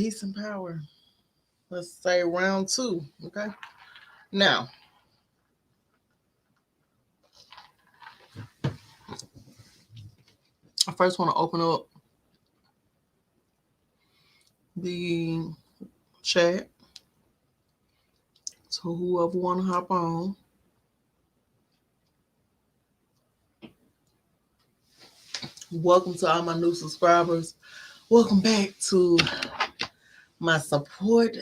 Peace and power. Let's say round two. Okay. Now, I first want to open up the chat. So whoever want to hop on, welcome to all my new subscribers. Welcome back to my support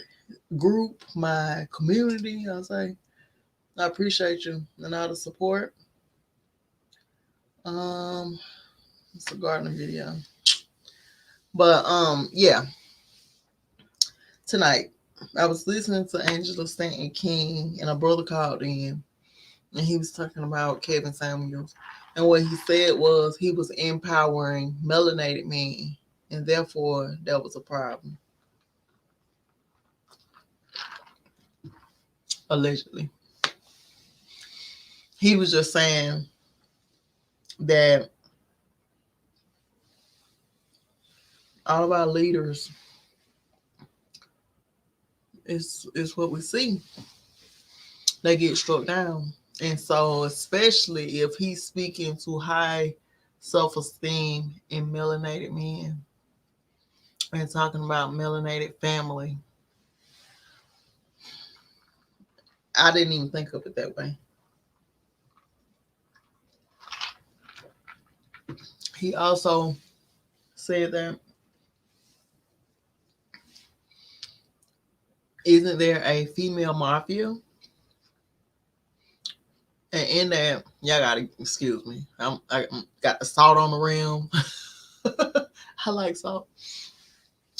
group, my community. I'll say I appreciate you and all the support. Um, it's a gardening video, but yeah. Tonight, I was listening to Angela Stanton King, and a brother called in, and he was talking about Kevin Samuels, and what he said was he was empowering melanated men, and therefore that was a problem, allegedly. He was just saying that all of our leaders is what we see. They get struck down. And so, especially if he's speaking to high self esteem in melanated men and talking about melanated family, I didn't even think of it that way. He also said that isn't there a female mafia? And in that, y'all gotta excuse me. I got the salt on the rim. I like salt.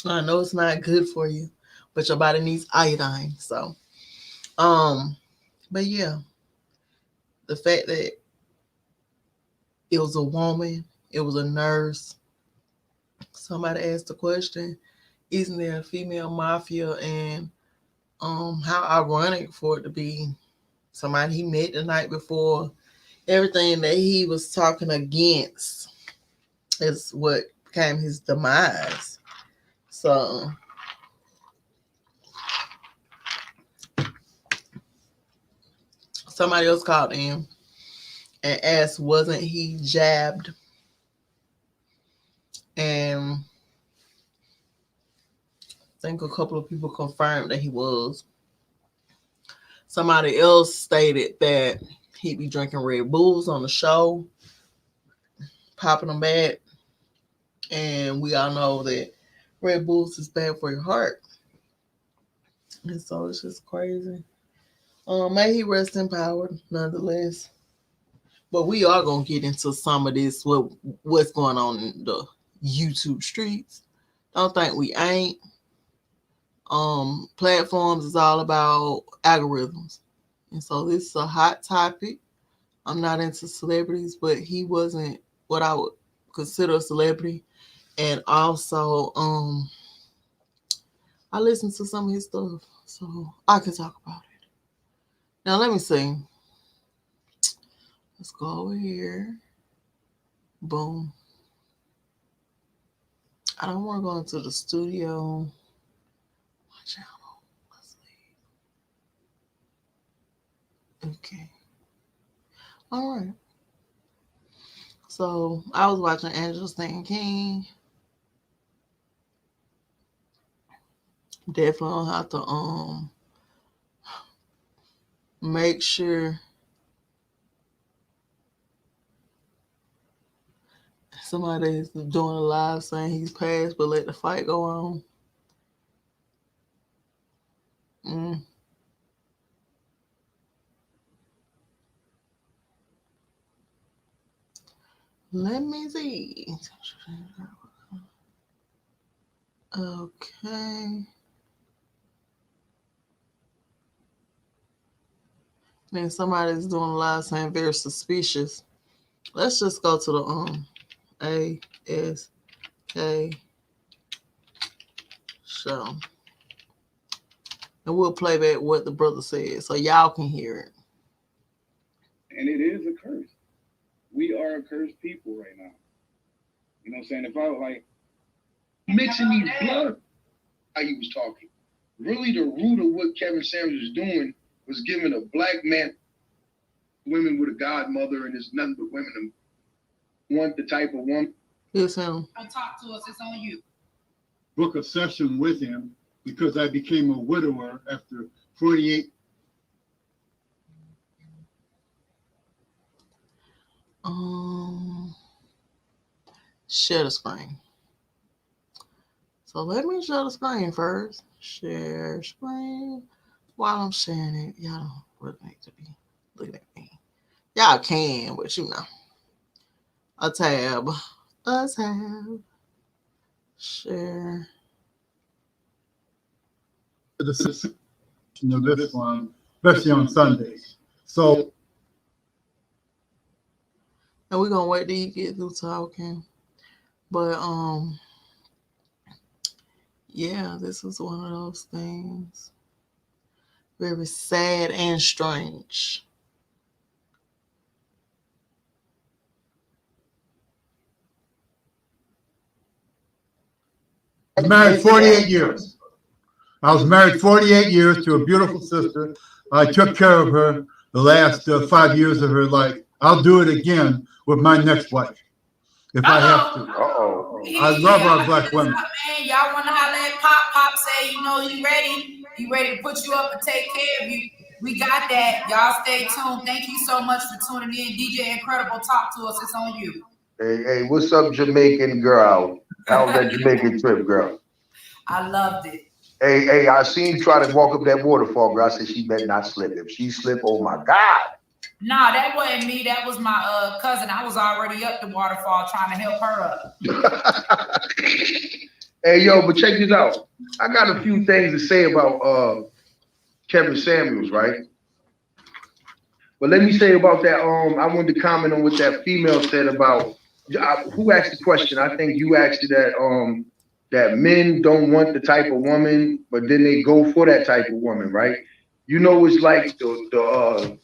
I know it's not good for you, but your body needs iodine. So, um, but yeah, the fact that it was a woman, it was a nurse. Somebody asked the question, isn't there a female mafia? And how ironic for it to be somebody he met the night before. Everything that he was talking against is what became his demise. So somebody else called in and asked, wasn't he jabbed? And I think a couple of people confirmed that he was. Somebody else stated that he'd be drinking Red Bulls on the show, popping them back. And we all know that Red Bulls is bad for your heart. And so it's just crazy. May he rest in power, nonetheless. But we are gonna get into some of this, what's going on in the YouTube streets. Don't think we ain't. Platforms is all about algorithms, and so this is a hot topic. I'm not into celebrities, but he wasn't what I would consider a celebrity, and also I listened to some of his stuff, so I can talk about it. Now let me see. Let's go over here. Boom. I don't want to go into the studio. My channel. Let's see. Okay. All right. So I was watching Angela Stanton King. Definitely have to make sure somebody is doing a live saying he's passed, but let the fight go on. Mm. Let me see. Okay. Then somebody's doing a live saying very suspicious. Let's just go to the ASK show. And we'll play back what the brother said so y'all can hear it. And it is a curse. We are a cursed people right now. You know what I'm saying? If I like mixing these blood, he was talking. Really, the root of what Kevin Samuels was doing was giving a black man women with a godmother, and there's nothing but women that want the type of woman. Yes, him. Talk to us. It's on you. Book a session with him because I became a widower after 48. Share the screen. So let me share the screen first. Share screen. While I'm sharing it, y'all don't really need to be looking at me. Y'all can, but you know. A tab. Share. This one, especially on Sundays. So, and we're gonna wait till you get through talking. But yeah, this was one of those things. Very sad and strange. I was married 48 years. I was married 48 years to a beautiful sister. I took care of her the last 5 years of her life. I'll do it again with my next wife if I have to. I love our black women. Man, y'all want to holler at Pop? Pop say, you know, you ready? You ready to put you up and take care of you? We got that. Y'all stay tuned. Thank you so much for tuning in. DJ Incredible, talk to us. It's on you. Hey, what's up, Jamaican girl? How was that Jamaican trip, girl? I loved it. Hey, I seen you try to walk up that waterfall, girl. I said she better not slip. If she slip, oh my God. Nah, that wasn't me. That was my cousin. I was already up the waterfall trying to help her up. Hey, yo, but check this out. I got a few things to say about Kevin Samuels, right? But let me say about that. I wanted to comment on what that female said about who asked the question. I think you asked it that men don't want the type of woman, but then they go for that type of woman, right? You know, it's like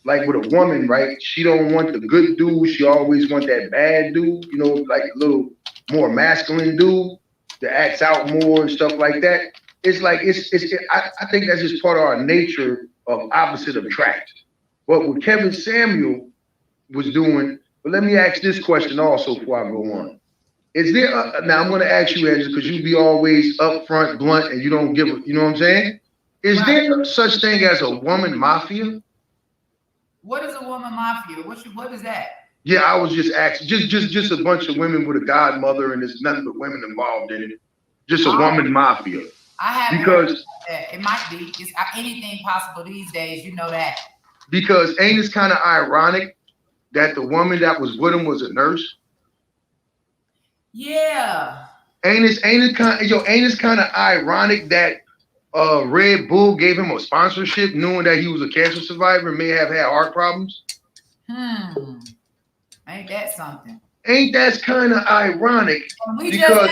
like with a woman, right? She don't want the good dude. She always want that bad dude. You know, like a little more masculine dude that acts out more and stuff like that. It's like I think that's just part of our nature of opposite attract. But what Kevin Samuel was doing. But let me ask this question also before I go on. Is there now I'm going to ask you, Angela, because you be always upfront, blunt, and you don't give a, you know what I'm saying? Is there such thing as a woman mafia? What is a woman mafia? What is that? Yeah, I was just asking, just a bunch of women with a godmother, and there's nothing but women involved in it. Just a woman mafia. I have because it might be. It's anything possible these days. You know that. Because ain't it kind of ironic that the woman that was with him was a nurse? Yeah. Ain't it kind of ironic that Red Bull gave him a sponsorship knowing that he was a cancer survivor and may have had heart problems? Ain't that something? Ain't that kind of ironic? Because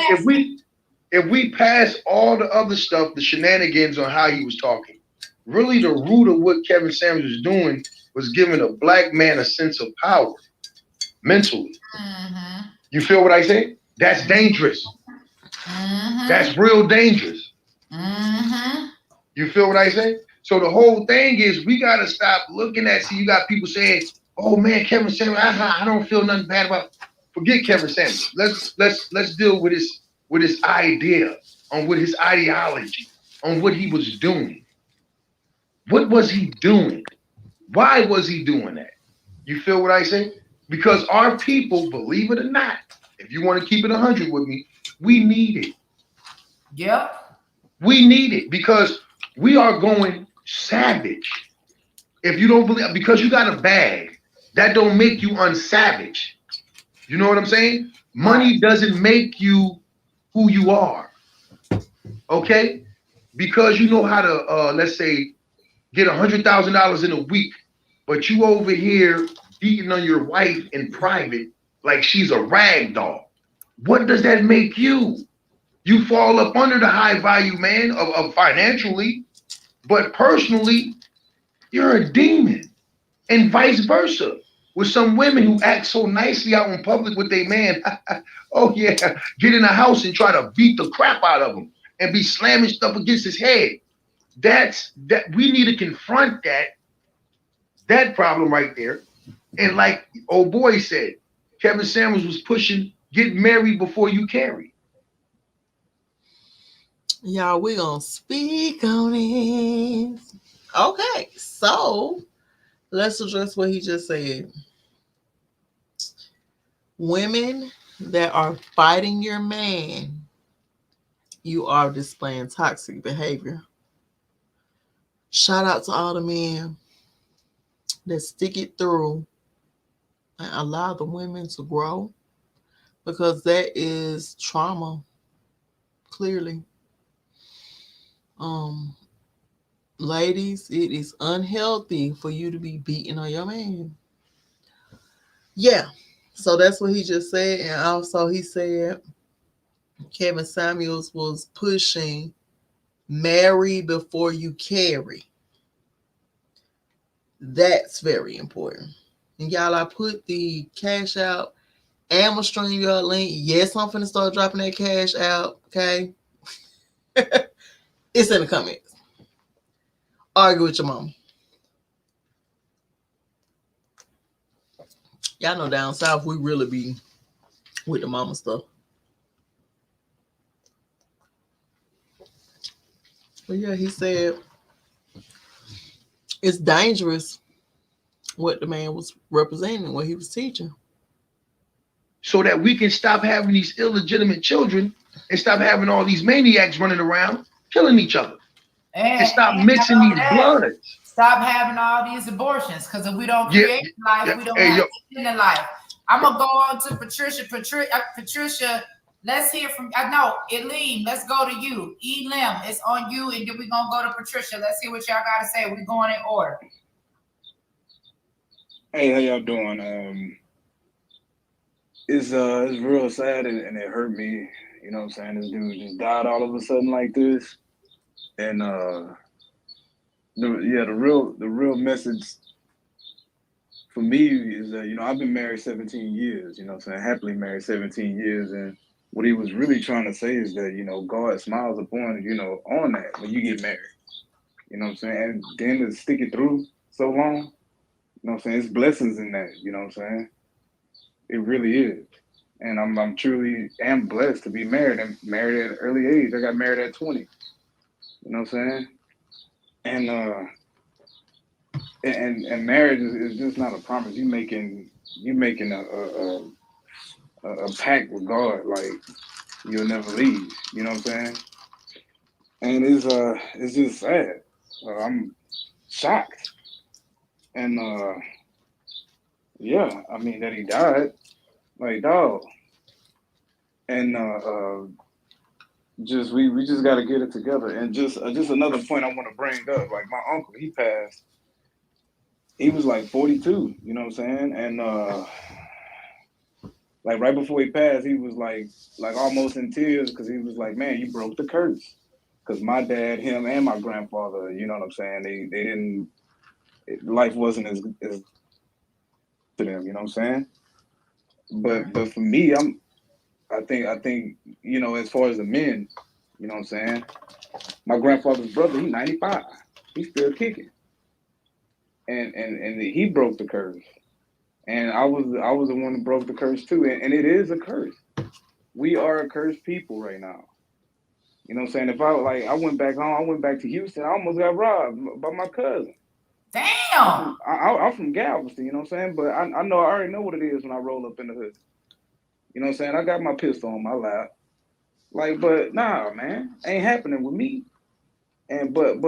if we pass all the other stuff, the shenanigans on how he was talking, really the root of what Kevin Samuels was doing was giving a black man a sense of power mentally. Mm-hmm. You feel what I say? That's dangerous. Mm-hmm. That's real dangerous. Mm-hmm. You feel what I say? So the whole thing is we got to stop looking at, see, you got people saying, oh man, Kevin Samuels, I don't feel nothing bad about, forget Kevin Samuels. Let's deal with his idea, on what his ideology, on what he was doing. What was he doing? Why was he doing that? You feel what I say? Because our people, believe it or not, if you want to keep it 100 with me, we need it. Yep. We need it because we are going savage. If you don't believe, because you got a bag, that don't make you unsavage. You know what I'm saying? Money doesn't make you who you are. Okay? Because you know how to, let's say, get $100,000 in a week, but you over here beating on your wife in private like she's a rag doll. What does that make you? You fall up under the high value man of financially, but personally, you're a demon. And vice versa. With some women who act so nicely out in public with their man, oh yeah, get in a house and try to beat the crap out of them. and be slamming stuff against his head. That we need to confront that problem right there. And like old boy said, Kevin Samuels was pushing, get married before you carry. Y'all, we gonna speak on it. Okay, so let's address what he just said. Women that are fighting your man, you are displaying toxic behavior. Shout out to all the men that stick it through and allow the women to grow, because that is trauma, clearly. Ladies, it is unhealthy for you to be beating on your man. Yeah, so that's what he just said. And also he said Kevin Samuels was pushing marry before you carry. That's very important. And y'all, I put the cash out and I'm gonna stream your link. Yes, I'm finna start dropping that cash out. Okay. It's in the comments. Argue with your mom. Y'all know down south we really be with the mama stuff. But yeah, he said it's dangerous what the man was representing, what he was teaching. So that we can stop having these illegitimate children and stop having all these maniacs running around killing each other. And stop mixing these bloods. Stop having all these abortions, because if we don't create life, we don't have in life. I'm gonna go on to Patricia. Patricia, let's hear from. I know Elim. Let's go to you. Elim, it's on you, and then we're gonna go to Patricia. Let's see what y'all gotta say. We're going in order. Hey, how y'all doing? It's real sad and it hurt me. You know what I'm saying? This dude just died all of a sudden like this. And the real message for me is that, you know, I've been married 17 years, you know what I'm saying, happily married 17 years. And what he was really trying to say is that, you know, God smiles upon, you know, on that when you get married. You know what I'm saying? And then to stick it through so long, you know what I'm saying, it's blessings in that, you know what I'm saying? It really is. And I'm truly am blessed to be married. I'm married at an early age. I got married at 20. You know what I'm saying? And marriage is just not a promise. You making a pact with God, like you'll never leave. You know what I'm saying? And it's just sad. I'm shocked. And yeah, I mean that he died, like dog. And just we just got to get it together. And just another point I want to bring up, like my uncle, he passed. He was like 42, you know what I'm saying? And like right before he passed, he was like almost in tears because he was like, man, you broke the curse. Because my dad, him, and my grandfather, you know what I'm saying? They didn't, life wasn't as to them, you know what I'm saying? But for me, I think, you know, as far as the men, you know what I'm saying? My grandfather's brother, he's 95. He's still kicking. And he broke the curse. And I was the one who broke the curse too. And it is a curse. We are a cursed people right now. You know what I'm saying? If I went back home, I went back to Houston, I almost got robbed by my cousin. Damn. I'm from Galveston, you know what I'm saying? But I already know what it is when I roll up in the hood. You know what I'm saying? I got my pistol on my lap. Like, but nah, man, ain't happening with me. And but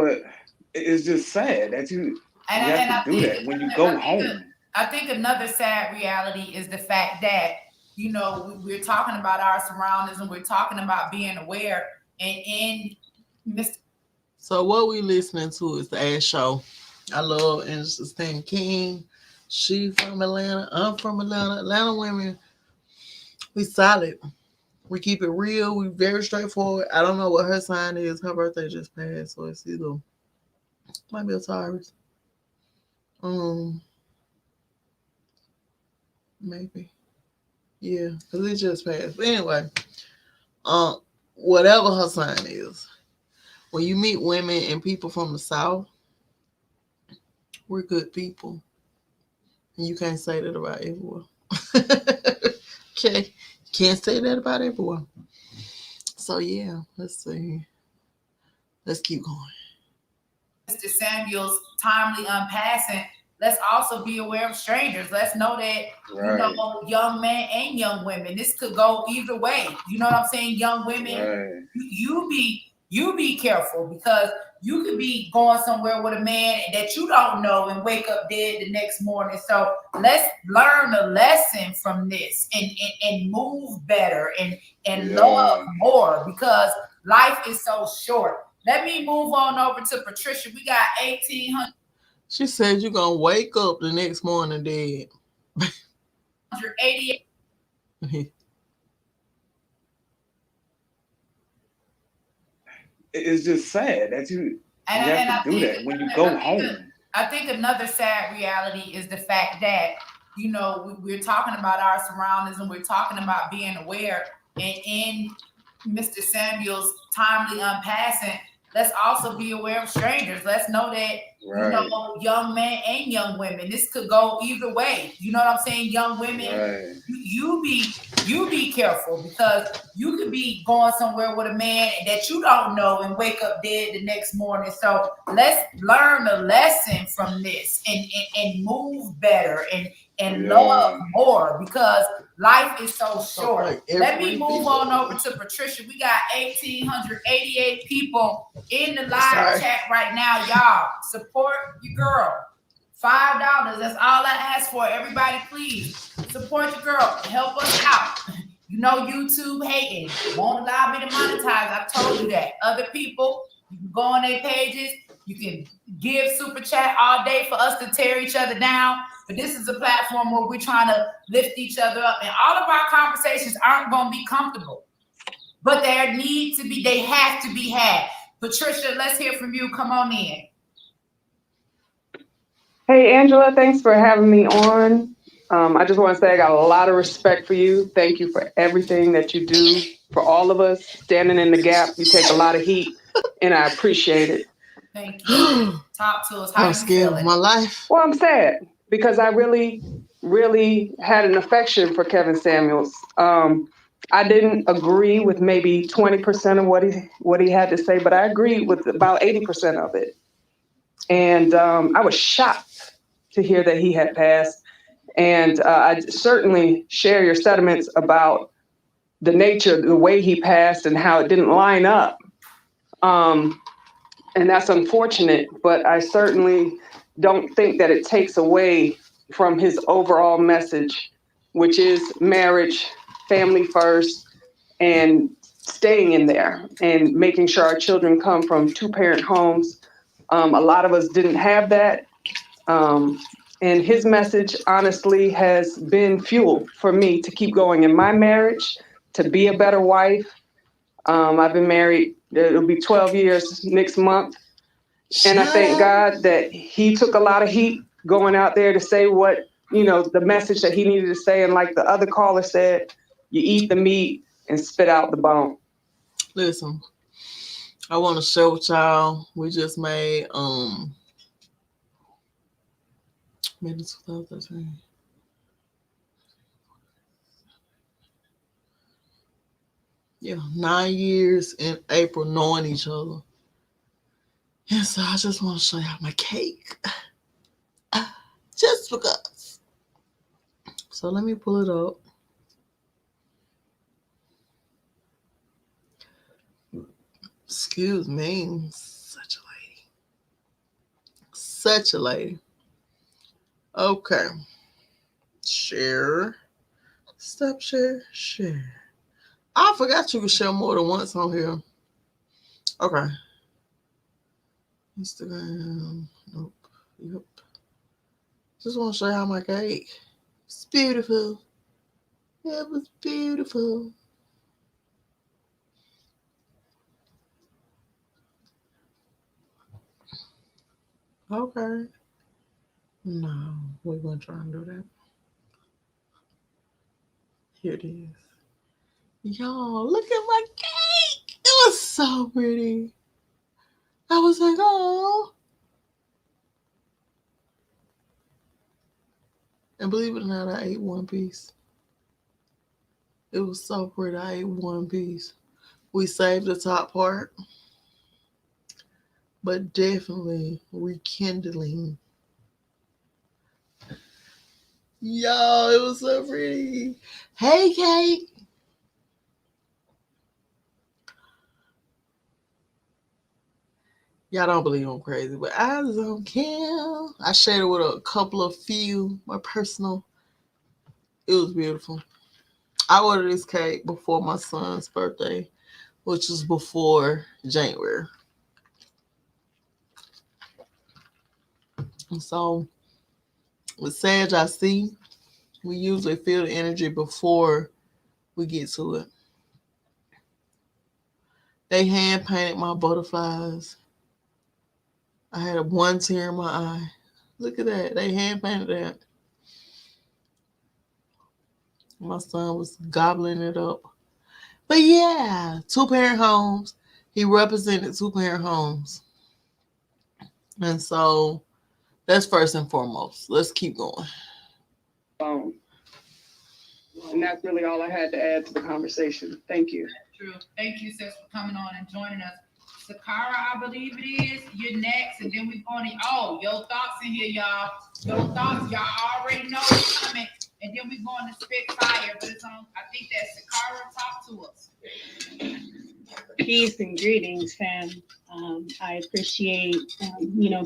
it's just sad that you have to do that when you go home. I think another sad reality is the fact that, you know, we're talking about our surroundings and we're talking about being aware. And so what we listening to is the Ash Show. I love Interesting King. She from Atlanta. I'm from Atlanta. Atlanta women, we solid. We keep it real. We very straightforward. I don't know what her sign is. Her birthday just passed, so it's either might be a Taurus. Maybe. Yeah, because it just passed. But anyway, whatever her sign is. When you meet women and people from the South, we're good people. And you can't say that about everyone. Okay. Can't say that about everyone. So yeah, let's see. Let's keep going. Mr. Samuel's timely unpassing, let's also be aware of strangers. Let's know that, Right. you know, young men and young women, this could go either way. You know what I'm saying? Young women, Right. you be careful, because you could be going somewhere with a man that you don't know and wake up dead the next morning. So let's learn a lesson from this and move better and love more, because life is so short. Let me move on over to Patricia. We got 1,800. She said you're gonna wake up the next morning dead. 88. It's just sad that you have to do that when you go home. I think another sad reality is the fact that, you know, we're talking about our surroundings and we're talking about being aware. And in Mr. Samuel's timely unpassing, let's also be aware of strangers. Let's know that, you know, young men and young women, this could go either way. You know what I'm saying? Young women, you be careful, because you could be going somewhere with a man that you don't know and wake up dead the next morning. So let's learn a lesson from this and move better and love more, because life is so short. Let me move on over to Patricia. We got 1,888 people in the live chat right now. Y'all support your girl. $5. That's all I ask for. Everybody, please support your girl. Help us out. You know, YouTube hating won't allow me to monetize. I've told you that. Other people, you can go on their pages. You can give super chat all day for us to tear each other down. But this is a platform where we're trying to lift each other up. And all of our conversations aren't going to be comfortable, but they have to be had. Patricia, let's hear from you. Come on in. Hey, Angela, thanks for having me on. I just want to say I got a lot of respect for you. Thank you for everything that you do for all of us, standing in the gap. You take a lot of heat, and I appreciate it. Thank you. Talk to us. How you feeling? My life. Well, I'm sad because I really, really had an affection for Kevin Samuels. I didn't agree with maybe 20% of what he had to say, but I agreed with about 80% of it. And I was shocked to hear that he had passed. And I certainly share your sentiments about the nature, the way he passed and how it didn't line up. And that's unfortunate, but I certainly don't think that it takes away from his overall message, which is marriage, family first, and staying in there and making sure our children come from two-parent homes. A lot of us didn't have that. And his message, honestly, has been fuel for me to keep going in my marriage, to be a better wife. I've been married, it'll be 12 years next month. And I thank God that he took a lot of heat going out there to say what, the message that he needed to say. And like the other caller said, you eat the meat and spit out the bone. Listen, I want to share with y'all. We just made maybe 2013. Yeah, 9 years in April knowing each other. And so I just want to show y'all my cake. Just because. So let me pull it up. Excuse me. Such a lady. Such a lady. Okay. Share. Stop share. Share. I forgot you could share more than once on here. Okay. Instagram. Nope. Yep. Just want to show y'all my cake. It's beautiful. It was beautiful. Okay. No, we weren't trying to do that. Here it is. Y'all, look at my cake. so pretty. I was like, oh. And believe it or not, I ate one piece. It was so pretty. I ate one piece. We saved the top part, but definitely rekindling. Yo, it was so pretty. Hey, Kate. Y'all don't believe I'm crazy, but I don't care. I shared it with a couple of few, my personal. It was beautiful. I ordered this cake before my son's birthday, which was before January. And so with Sage, I see we usually feel the energy before we get to it. They hand painted my butterflies. I had one tear in my eye. Look at that. They hand painted that. My son was gobbling it up. But yeah, 2-parent homes. He represented 2-parent homes. And so that's first and foremost. Let's keep going. And that's really all I had to add to the conversation. Thank you. True. Thank you, sis, for coming on and joining us. Sakara, I believe it is. You're next, and then we're going to, your thoughts in here, y'all. Your thoughts, y'all already know it's coming. And then we're going to spit fire, but it's on, I think that Sakara, talk to us. Peace and greetings, fam. I appreciate,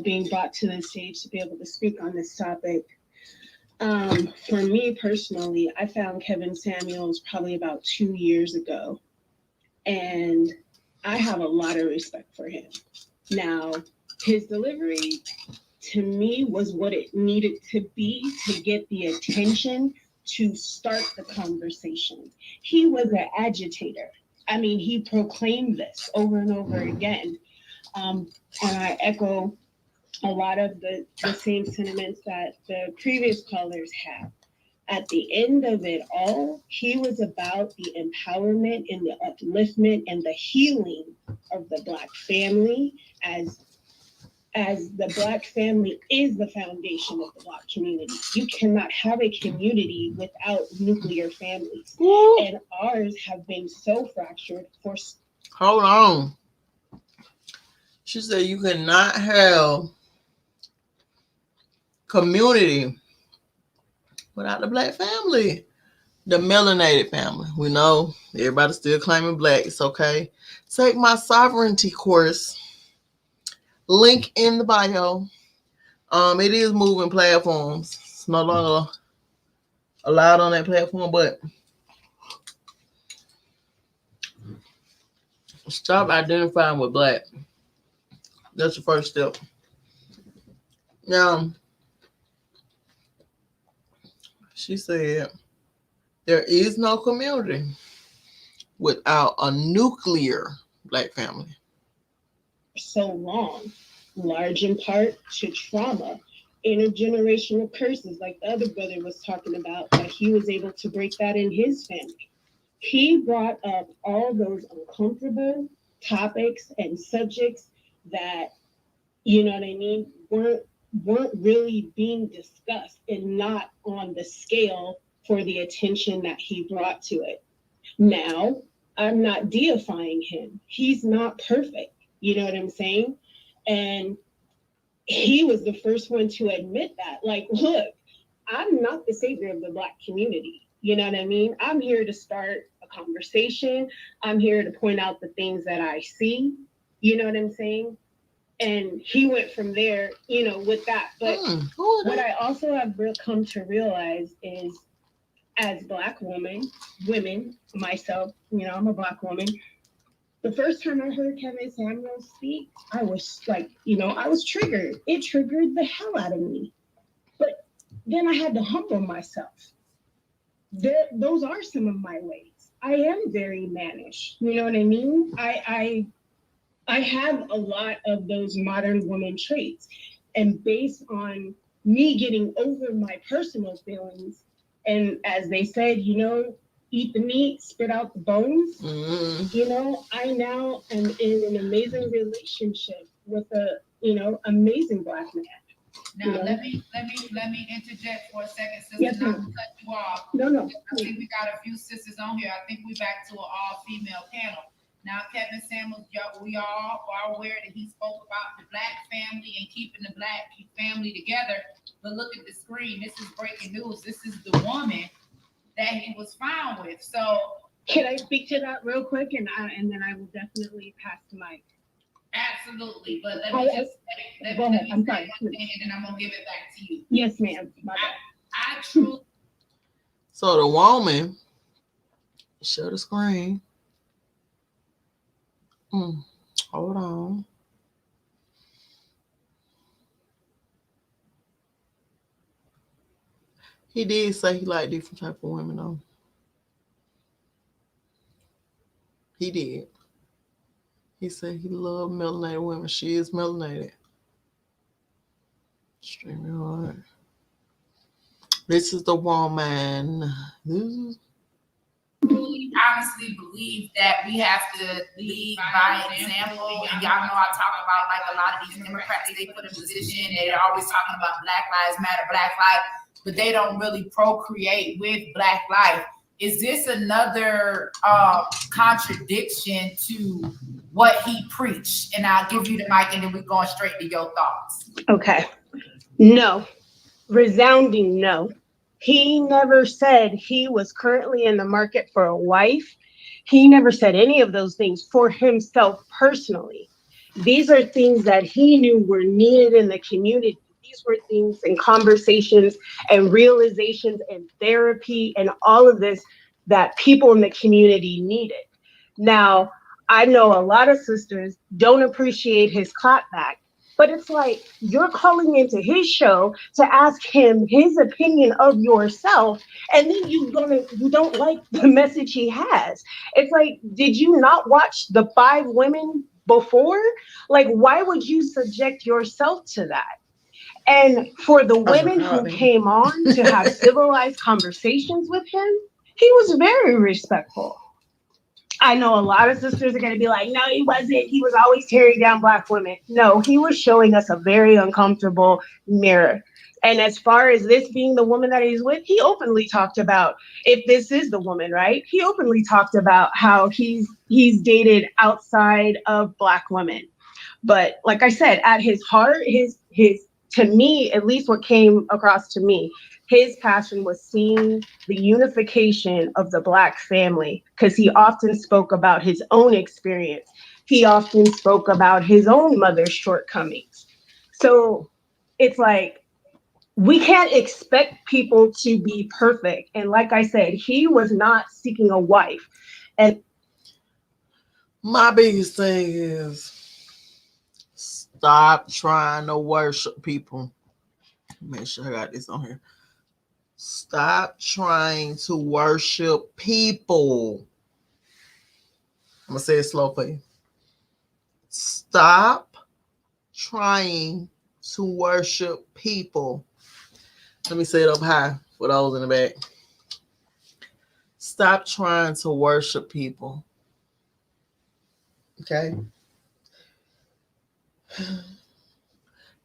being brought to the stage to be able to speak on this topic. For me personally, I found Kevin Samuels probably about 2 years ago, and I have a lot of respect for him. Now, his delivery to me was what it needed to be to get the attention to start the conversation. He was an agitator. I mean, he proclaimed this over and over again. And I echo a lot of the same sentiments that the previous callers have. At the end of it all, he was about the empowerment and the upliftment and the healing of the Black family, as the Black family is the foundation of the Black community. You cannot have a community without nuclear families. Woo. And ours have been so fractured for... Hold on. She said you cannot have community without the Black family. The melanated family. We know everybody's still claiming Black. It's okay. Take my sovereignty course. Link in the bio. It is moving platforms. It's no longer allowed on that platform, but stop identifying with Black. That's the first step. Now, she said there is no community without a nuclear Black family. So long, large in part to trauma, intergenerational curses, like the other brother was talking about, that he was able to break that in his family. He brought up all those uncomfortable topics and subjects that, weren't really being discussed and not on the scale for the attention that he brought to it. Now, I'm not deifying him. He's not perfect. You know what I'm saying? And he was the first one to admit that. Like, look, I'm not the savior of the Black community. You know what I mean? I'm here to start a conversation. I'm here to point out the things that I see. You know what I'm saying? And he went from there, with that. But what I also have come to realize is, as Black women, myself, I'm a Black woman. The first time I heard Kevin Samuels speak, I was like, I was triggered. It triggered the hell out of me. But then I had to humble myself. Those are some of my ways. I am very mannish. You know what I mean? I have a lot of those modern woman traits. And based on me getting over my personal feelings, and as they said, eat the meat, spit out the bones. Mm. You know, I now am in an amazing relationship with a, you know, amazing Black man. Now Yeah. let me interject for a second, sister, Yes, not to ma'am. cut you off. No. I think we got a few sisters on here. I think we back to an all-female panel. Now, Kevin Samuels, we all are aware that he spoke about the Black family and keeping the Black family together. But look at the screen. This is breaking news. This is the woman that he was found with. So, Can I speak to that real quick, and then I will definitely pass the mic. absolutely. But let Go me ahead. say I'm sorry. one thing, and then I'm gonna give it back to you. Yes, ma'am. My bad. I truly. So the woman, show the screen. Hold on. He did say he liked different type of women though. He did. He said he loved melanated women. She is melanated. Extremely hard. This is the woman. Truly, honestly believe that we have to lead by example. And y'all know I talk about like a lot of these Democrats, they put in position, they're always talking about Black Lives Matter, Black Lives, but they don't really procreate with Black life. Is this another contradiction to what he preached? And I'll give you the mic and then we're going straight to your thoughts. Okay. No. Resounding no. He never said he was currently in the market for a wife. He never said any of those things for himself personally. These are things that he knew were needed in the community. These were things and conversations and realizations and therapy and all of this that people in the community needed. Now, I know a lot of sisters don't appreciate his clapback. But it's like you're calling into his show to ask him his opinion of yourself, and then you don't like the message he has. It's like, did you not watch the 5 women before? Like, why would you subject yourself to that? And for the women who came on to have civilized conversations with him, he was very respectful. I know a lot of sisters are going to be like, no, he wasn't. He was always tearing down Black women. No, he was showing us a very uncomfortable mirror. And as far as this being the woman that he's with, he openly talked about, if this is the woman, right? He openly talked about how he's dated outside of Black women. But like I said, at his heart, his to me, at least what came across to me, his passion was seeing the unification of the Black family, because he often spoke about his own experience. He often spoke about his own mother's shortcomings. So it's like, we can't expect people to be perfect. And like I said, he was not seeking a wife. And my biggest thing is stop trying to worship people. Make sure I got this on here. Stop trying to worship people. I'm going to say it slow for you. Stop trying to worship people. Let me say it up high for those in the back. Stop trying to worship people. Okay?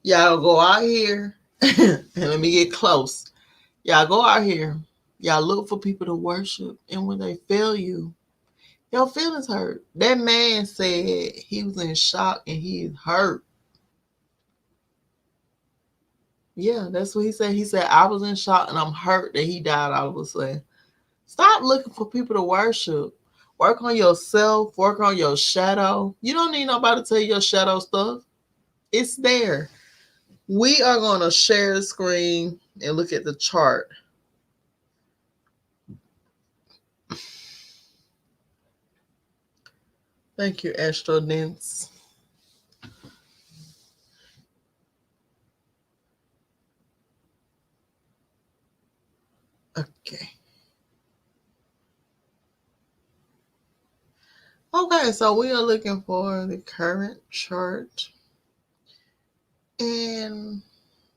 Y'all go out here and let me get close. Y'all go out here. Y'all look for people to worship. And when they fail you, your feelings hurt. That man said he was in shock and he is hurt. Yeah, that's what he said. He said, I was in shock and I'm hurt that he died all of a sudden. Stop looking for people to worship. Work on yourself. Work on your shadow. You don't need nobody to tell you your shadow stuff. It's there. We are going to share the screen and look at the chart. Thank you, Astro Dance. Okay. Okay, so we are looking for the current chart. And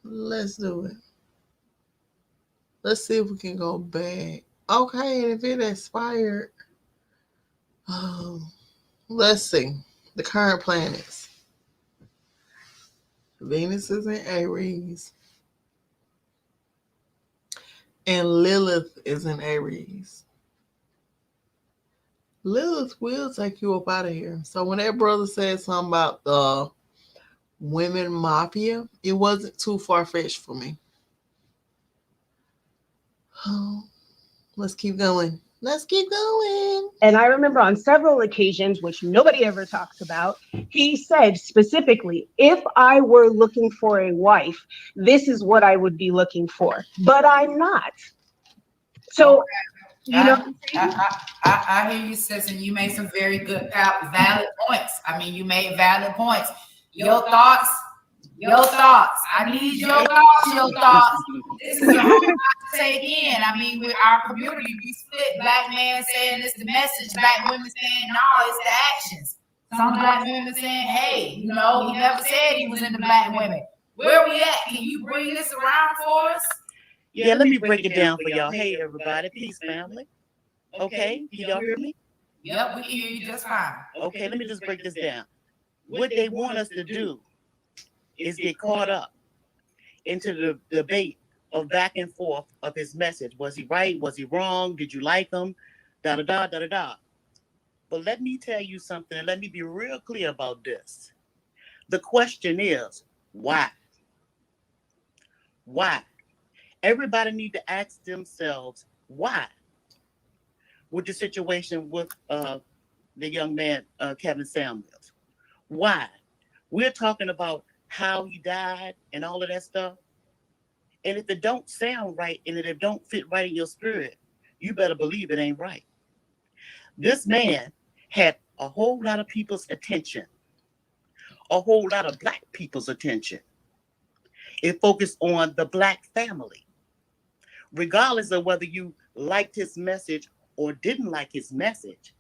let's do it. Let's see if we can go back Okay, and if it expired, let's see. The current planets. Venus is in Aries. And Lilith is in Aries. Lilith will take you up out of here. So when that brother said something about the women mafia, it wasn't too far-fetched for me. Oh, let's keep going. Let's keep going. And I remember on several occasions, which nobody ever talks about, he said specifically, if I were looking for a wife, this is what I would be looking for. But I'm not. So, you know, I hear you, sis, and you made some very good, valid points. I mean, you made valid points. Your thoughts. I need your thoughts. This is a hard lot to take in. I mean, with our community, we split. Black man saying it's the message, black women saying no, it's the actions. Some black women saying, hey, you know, he never said he was into black women. Where we at? Can you bring this around for us? Yeah, let me break it down for y'all. Hey, everybody. Peace, family. Okay, can y'all hear me? Yep, we can hear you just fine. Okay, let me just break this down. What they want us to do is get caught up into the debate of back and forth of his message. Was he right? Was he wrong? Did you like him? Da da da da da da. But let me tell you something, and let me be real clear about this. The question is, why? Why? Everybody need to ask themselves, why? With the situation with the young man, Kevin Samuels. Why? We're talking about how he died and all of that stuff. And if it don't sound right and if it don't fit right in your spirit, you better believe it ain't right. This man had a whole lot of people's attention, a whole lot of black people's attention. It focused on the black family. Regardless of whether you liked his message or didn't like his message,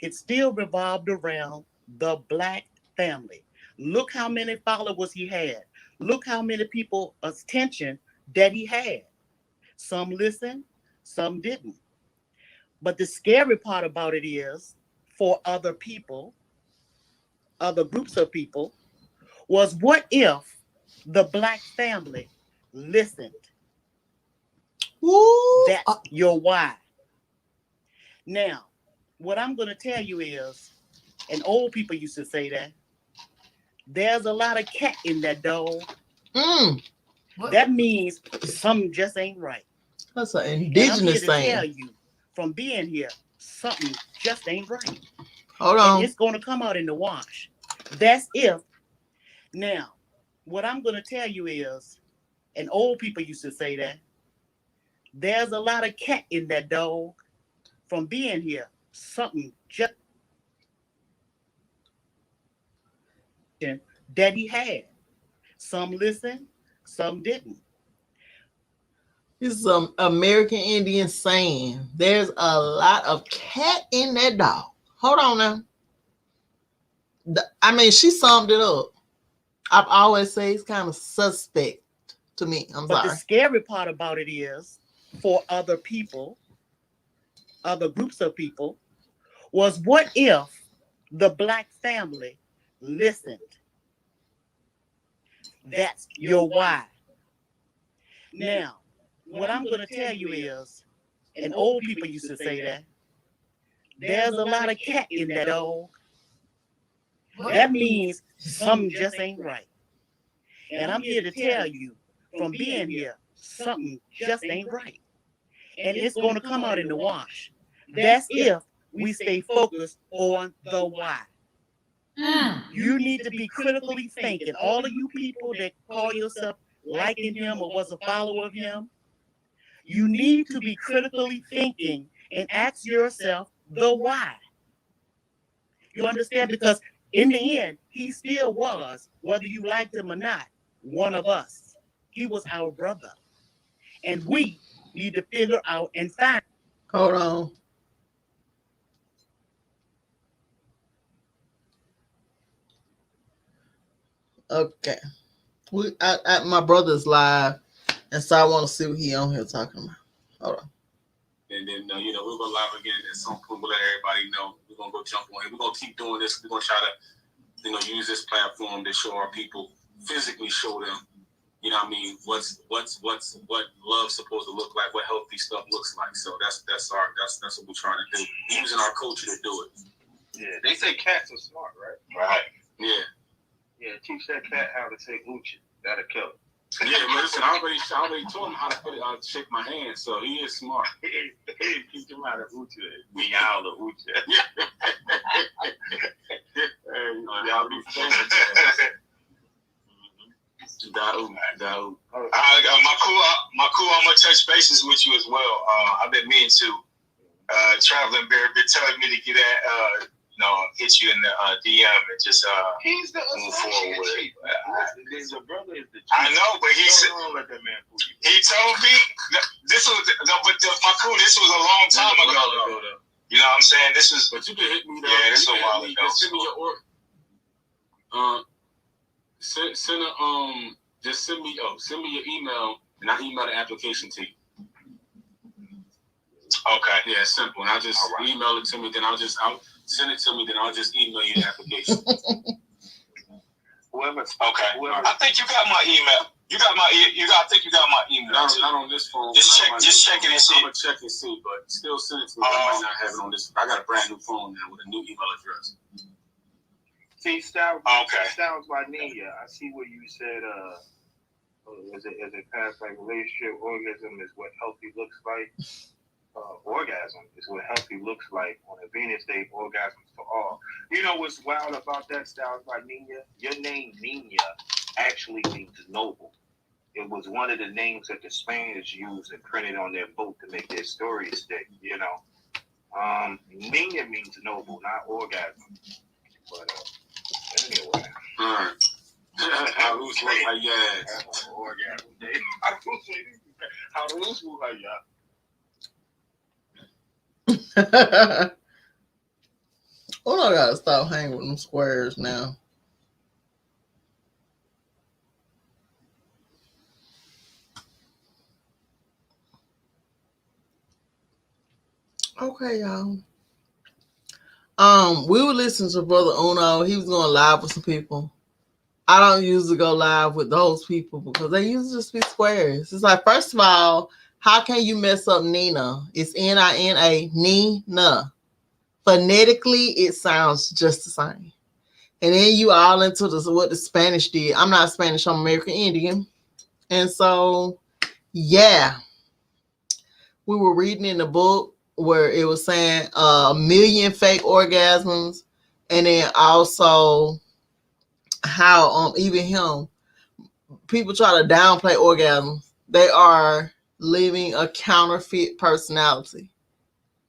it still revolved around the black family. Look how many followers he had. Look how many people attention that he had. Some listened, some didn't. But the scary part about it is, for other people, other groups of people, was what if the black family listened? Ooh. That's your why. Now, what I'm going to tell you is, and old people used to say that, there's a lot of cat in that dog. That means something just ain't right. That's an indigenous saying. thing. I'm here to tell you, from being here, something just ain't right. Hold on. And it's going to come out in the wash. That's if. Now, what I'm going to tell you is, and old people used to say that, there's a lot of cat in that dog. From being here, something just that he had. Some listened, some didn't. This is some American Indian saying. There's a lot of cat in that dog. Hold on now. I mean, she summed it up. I've always say it's kind of suspect to me. I'm sorry. But the scary part about it is, for other people, other groups of people, was what if the black family listened? That's your why. Now, what I'm going to tell you is, and old people used to say that, there's a lot of cat in that dog. That means something just ain't right. And I'm here to tell you, from being here, something just ain't right. And it's going to come out in the wash. That's if we stay focused on the why. You need to be critically thinking. All of you people that call yourself liking him or was a follower of him, you need to be critically thinking and ask yourself the why. You understand? Because in the end, he still was, whether you liked him or not, one of us. He was our brother. And we need to figure out and find. Hold on. Okay. My brother's live, and so I want to see what he on here talking about. Hold on. And then, you know, we're going to live again at some point. We'll let everybody know. We're going to go jump on it. We're going to keep doing this. We're going to try to, you know, use this platform to show our people, physically show them, you know what I mean, what love's supposed to look like, what healthy stuff looks like. So that's what we're trying to do. Using our culture to do it. Yeah, they say cats are smart, right? Right. Yeah. Yeah, teach that cat how to say Uchi. That'll kill it. Yeah, but listen, I already told him how to put it, how to shake my hand, so he is smart. Teach him how to Uchi. Meow the Uchi. Y'all be famous. My cool, I'm gonna touch bases with you as well. I've been meaning to. Traveling Bear been telling me to get at, hit you in the DM and just He's the move forward with it. The brother is the chief. I know, but he said let that man fool you. he told me this was my cool. This was a long time ago. You know what I'm saying? This is. But you can hit me. Yeah, this is a while ago. Just send me your send me your email and I email the application to you. Okay. Yeah, simple. And I'll just email it to me. Then I'll send it to me. Then I'll just email you the application. Okay. I think you got my email. I think you got my email. Not on this phone. Just check it and see. I'm gonna check and see, but still send it to me. I might not have it on this. I got a brand new phone now with a new email address. See, Styles Okay. by Nia. I see what you said. As a past like relationship, orgasm is what healthy looks like. Orgasm is what healthy looks like on a Venus Day. Orgasms for all. You know what's wild about that, Styles by Nina? Your name Nina actually means noble. It was one of the names that the Spanish used and printed on their boat to make their stories stick. You know, Nina means noble, not orgasm. But anyway. All right. How loose look like yeah. Orgasm day. How loose look like yeah. Oh, I gotta stop hanging with them squares now. Okay, y'all. We were listening to Brother Uno. He was going live with some people. I don't usually go live with those people because they usually just be squares. It's like, first of all, how can you mess up Nina? It's Nina, Nina. Phonetically, it sounds just the same. And then you all into what the Spanish did. I'm not Spanish, I'm American Indian. And so, yeah. We were reading in the book where it was saying 1 million fake orgasms. And then also how even him, people try to downplay orgasms. They are living a counterfeit personality.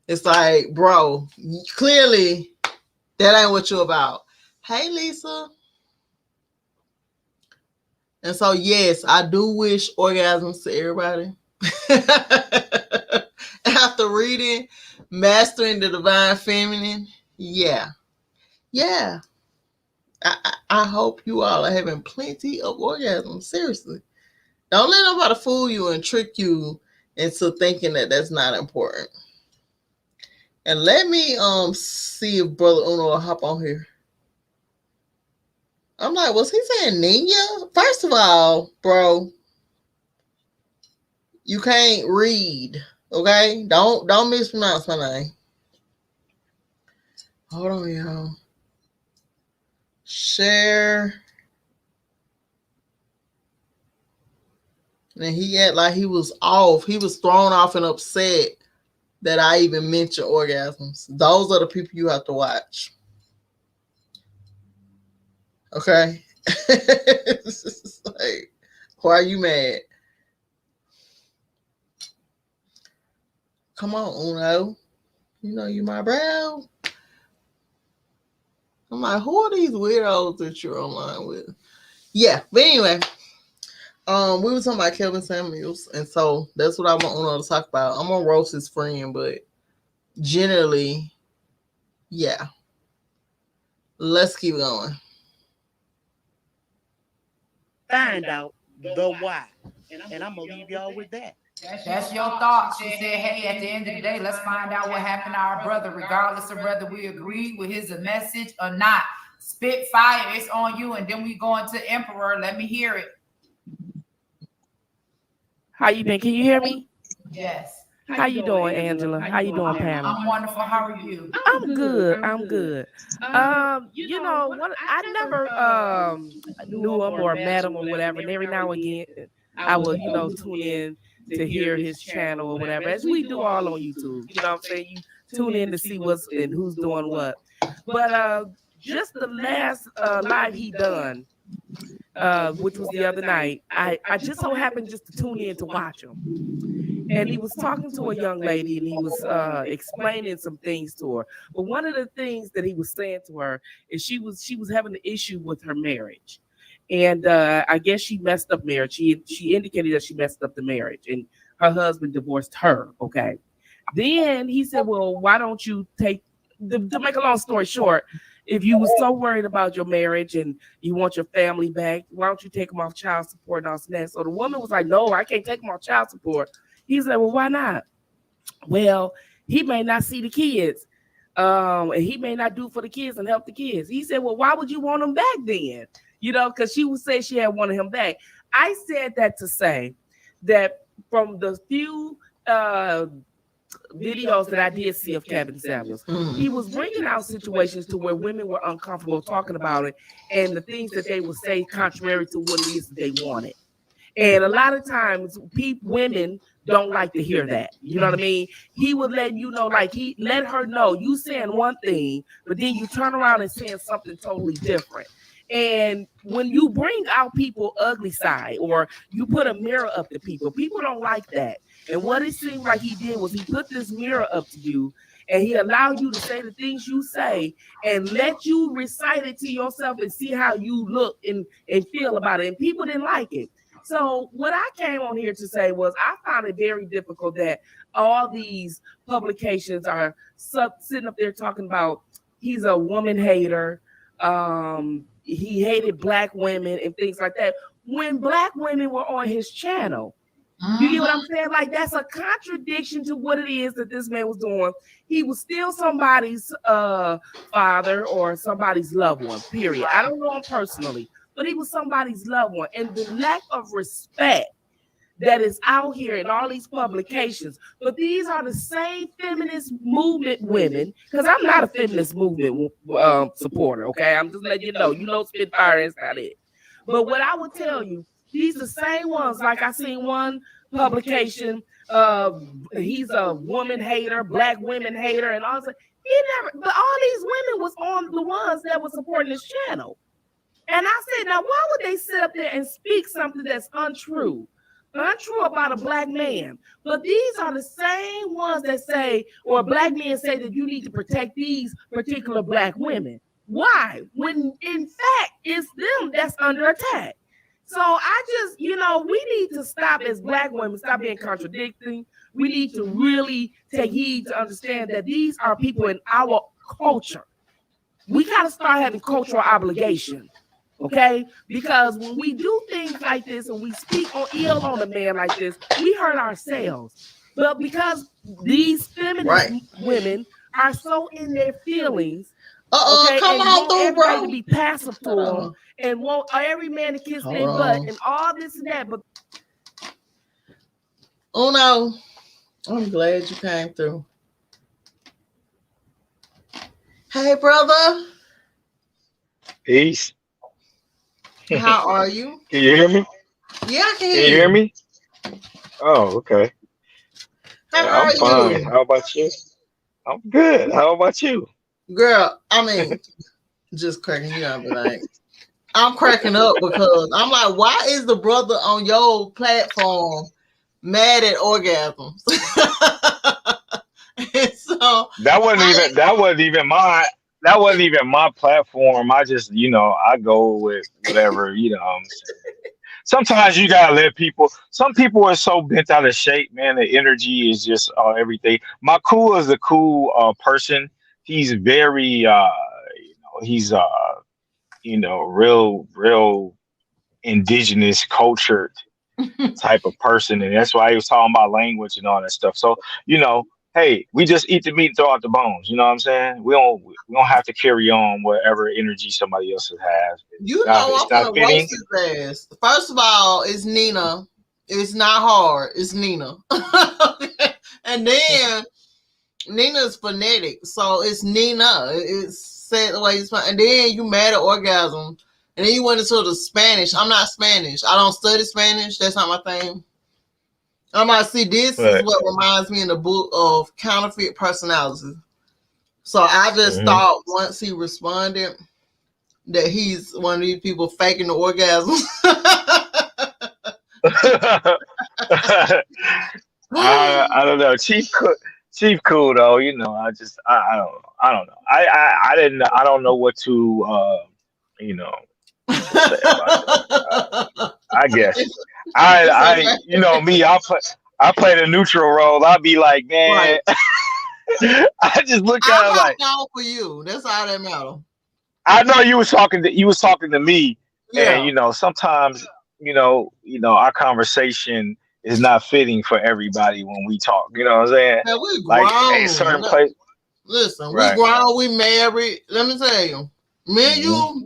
It's like, bro, clearly that ain't what you're about. Hey, Lisa. And so, yes, I do wish orgasms to everybody. After reading Mastering the Divine Feminine, yeah. I hope you all are having plenty of orgasms. Seriously. Don't let nobody fool you and trick you into thinking that that's not important. And let me see if Brother Uno will hop on here. I'm like, was he saying Nina? First of all, bro, you can't read, okay? Don't mispronounce my name. Hold on, y'all. Share. And he had like he was off. He was thrown off and upset that I even mentioned orgasms. Those are the people you have to watch. Okay? It's like, why are you mad? Come on, Uno. You know you my bro. I'm like, who are these weirdos that you're online with? Yeah, but anyway, we were talking about Kevin Samuels, and so that's what I want Uno to talk about. I'm gonna roast his friend, but generally, yeah. Let's keep going. Find out the why. And I'm gonna leave y'all with that. That's your thought. She said, hey, at the end of the day, let's find out what happened to our brother, regardless of whether we agree with his message or not. Spit fire, it's on you. And then we go into Emperor. Let me hear it. How you been? Can you hear me? Yes. How you doing, Angela? How you doing, Pamela? I'm wonderful. How are you? I'm good. I'm good. You know, I never knew him or met him or whatever. And every now and again, I will, you know, tune in to hear his channel or whatever, as we do all on YouTube. You know what I'm saying? You tune in to see what's and who's doing what. But just the last live he done, which was the other night, I just so happened just to tune in to watch him. And he was talking to a young lady and he was explaining some things to her. But one of the things that he was saying to her is she was having an issue with her marriage. And I guess she messed up marriage. She indicated that she messed up the marriage and her husband divorced her. Okay. Then he said, well, why don't you to make a long story short, if you were so worried about your marriage and you want your family back, why don't you take them off child support and all that? So the woman was like, no, I can't take them off child support. He said, well, why not? Well, he may not see the kids. And he may not do for the kids and help the kids. He said, well, why would you want them back then? You know, because she would say she had wanted him back. I said that to say that from the few videos that I did see of Kevin Samuels, he was bringing out situations to where women were uncomfortable talking about it and the things that they would say contrary to what it is that they wanted. And a lot of times women don't like to hear that. You know what I mean? He would let you know, like he let her know you saying one thing, but then you turn around and saying something totally different. And when you bring out people ugly side or you put a mirror up to people, people don't like that. And what it seemed like he did was he put this mirror up to you and he allowed you to say the things you say and let you recite it to yourself and see how you look and feel about it. And people didn't like it. So what I came on here to say was I found it very difficult that all these publications are sitting up there talking about he's a woman hater. He hated black women and things like that. When black women were on his channel, you get what I'm saying? Like that's a contradiction to what it is that this man was doing. He was still somebody's father or somebody's loved one, period. I don't know him personally, but he was somebody's loved one. And the lack of respect that is out here in all these publications, but these are the same feminist movement women, because I'm not a feminist movement supporter, okay? I'm just letting you know Spitfire is not it. But what I would tell you, these are the same ones, like I seen one publication, he's a woman hater, black women hater, and all that. But all these women was on the ones that were supporting this channel. And I said, now why would they sit up there and speak something that's untrue about a black man? But these are the same ones that say, or black men say that you need to protect these particular black women. Why? When in fact, it's them that's under attack. So I just, we need to stop as black women, stop being contradicting. We need to really take heed to understand that these are people in our culture. We got to start having cultural obligation. Okay, because when we do things like this and we speak ill on a man like this, we hurt ourselves. But because these feminist women are so in their feelings, come on through, bro. To be passive to them and want every man to kiss their butt and all this and that. But oh no, I'm glad you came through. Hey, brother. Peace. How are you? Can you hear me? Yeah, I can hear you. Can you hear me? Oh, okay. How I'm fine. How about you? I'm good. How about you? Girl, I mean, just cracking you up, like I'm cracking up because I'm like, why is the brother on your platform mad at orgasms? And so that wasn't even my platform. I just, I go with whatever, Sometimes you gotta let people. Some people are so bent out of shape, man. The energy is just everything. Maku is a cool person. He's very, he's real indigenous cultured type of person, and that's why he was talking about language and all that stuff. So hey, we just eat the meat and throw out the bones. You know what I'm saying? We don't have to carry on whatever energy somebody else has. You Now, if know it's I'm not gonna roast fitting, his ass. First of all, it's Nina. It's not hard. It's Nina. And then Nina's phonetic, so it's Nina. It's said the way it's. And then you mad at orgasm, and then you went into the Spanish. I'm not Spanish. I don't study Spanish. That's not my thing. I'm like, see, this is but what reminds me in the book of Counterfeit Personality. So I just thought once he responded that he's one of these people faking the orgasm. I don't know. Chief cool though. I don't know. I don't know what to say about that. I guess I me. I play the neutral role. I'll be like, man. Right. I just look at him like, down for you. That's all that matters. I know you was talking to me, Yeah. and sometimes our conversation is not fitting for everybody when we talk. You know what I'm saying? Man, we Like grown. a certain place. Listen, Right. we grown, we married. Let me tell you, me and you,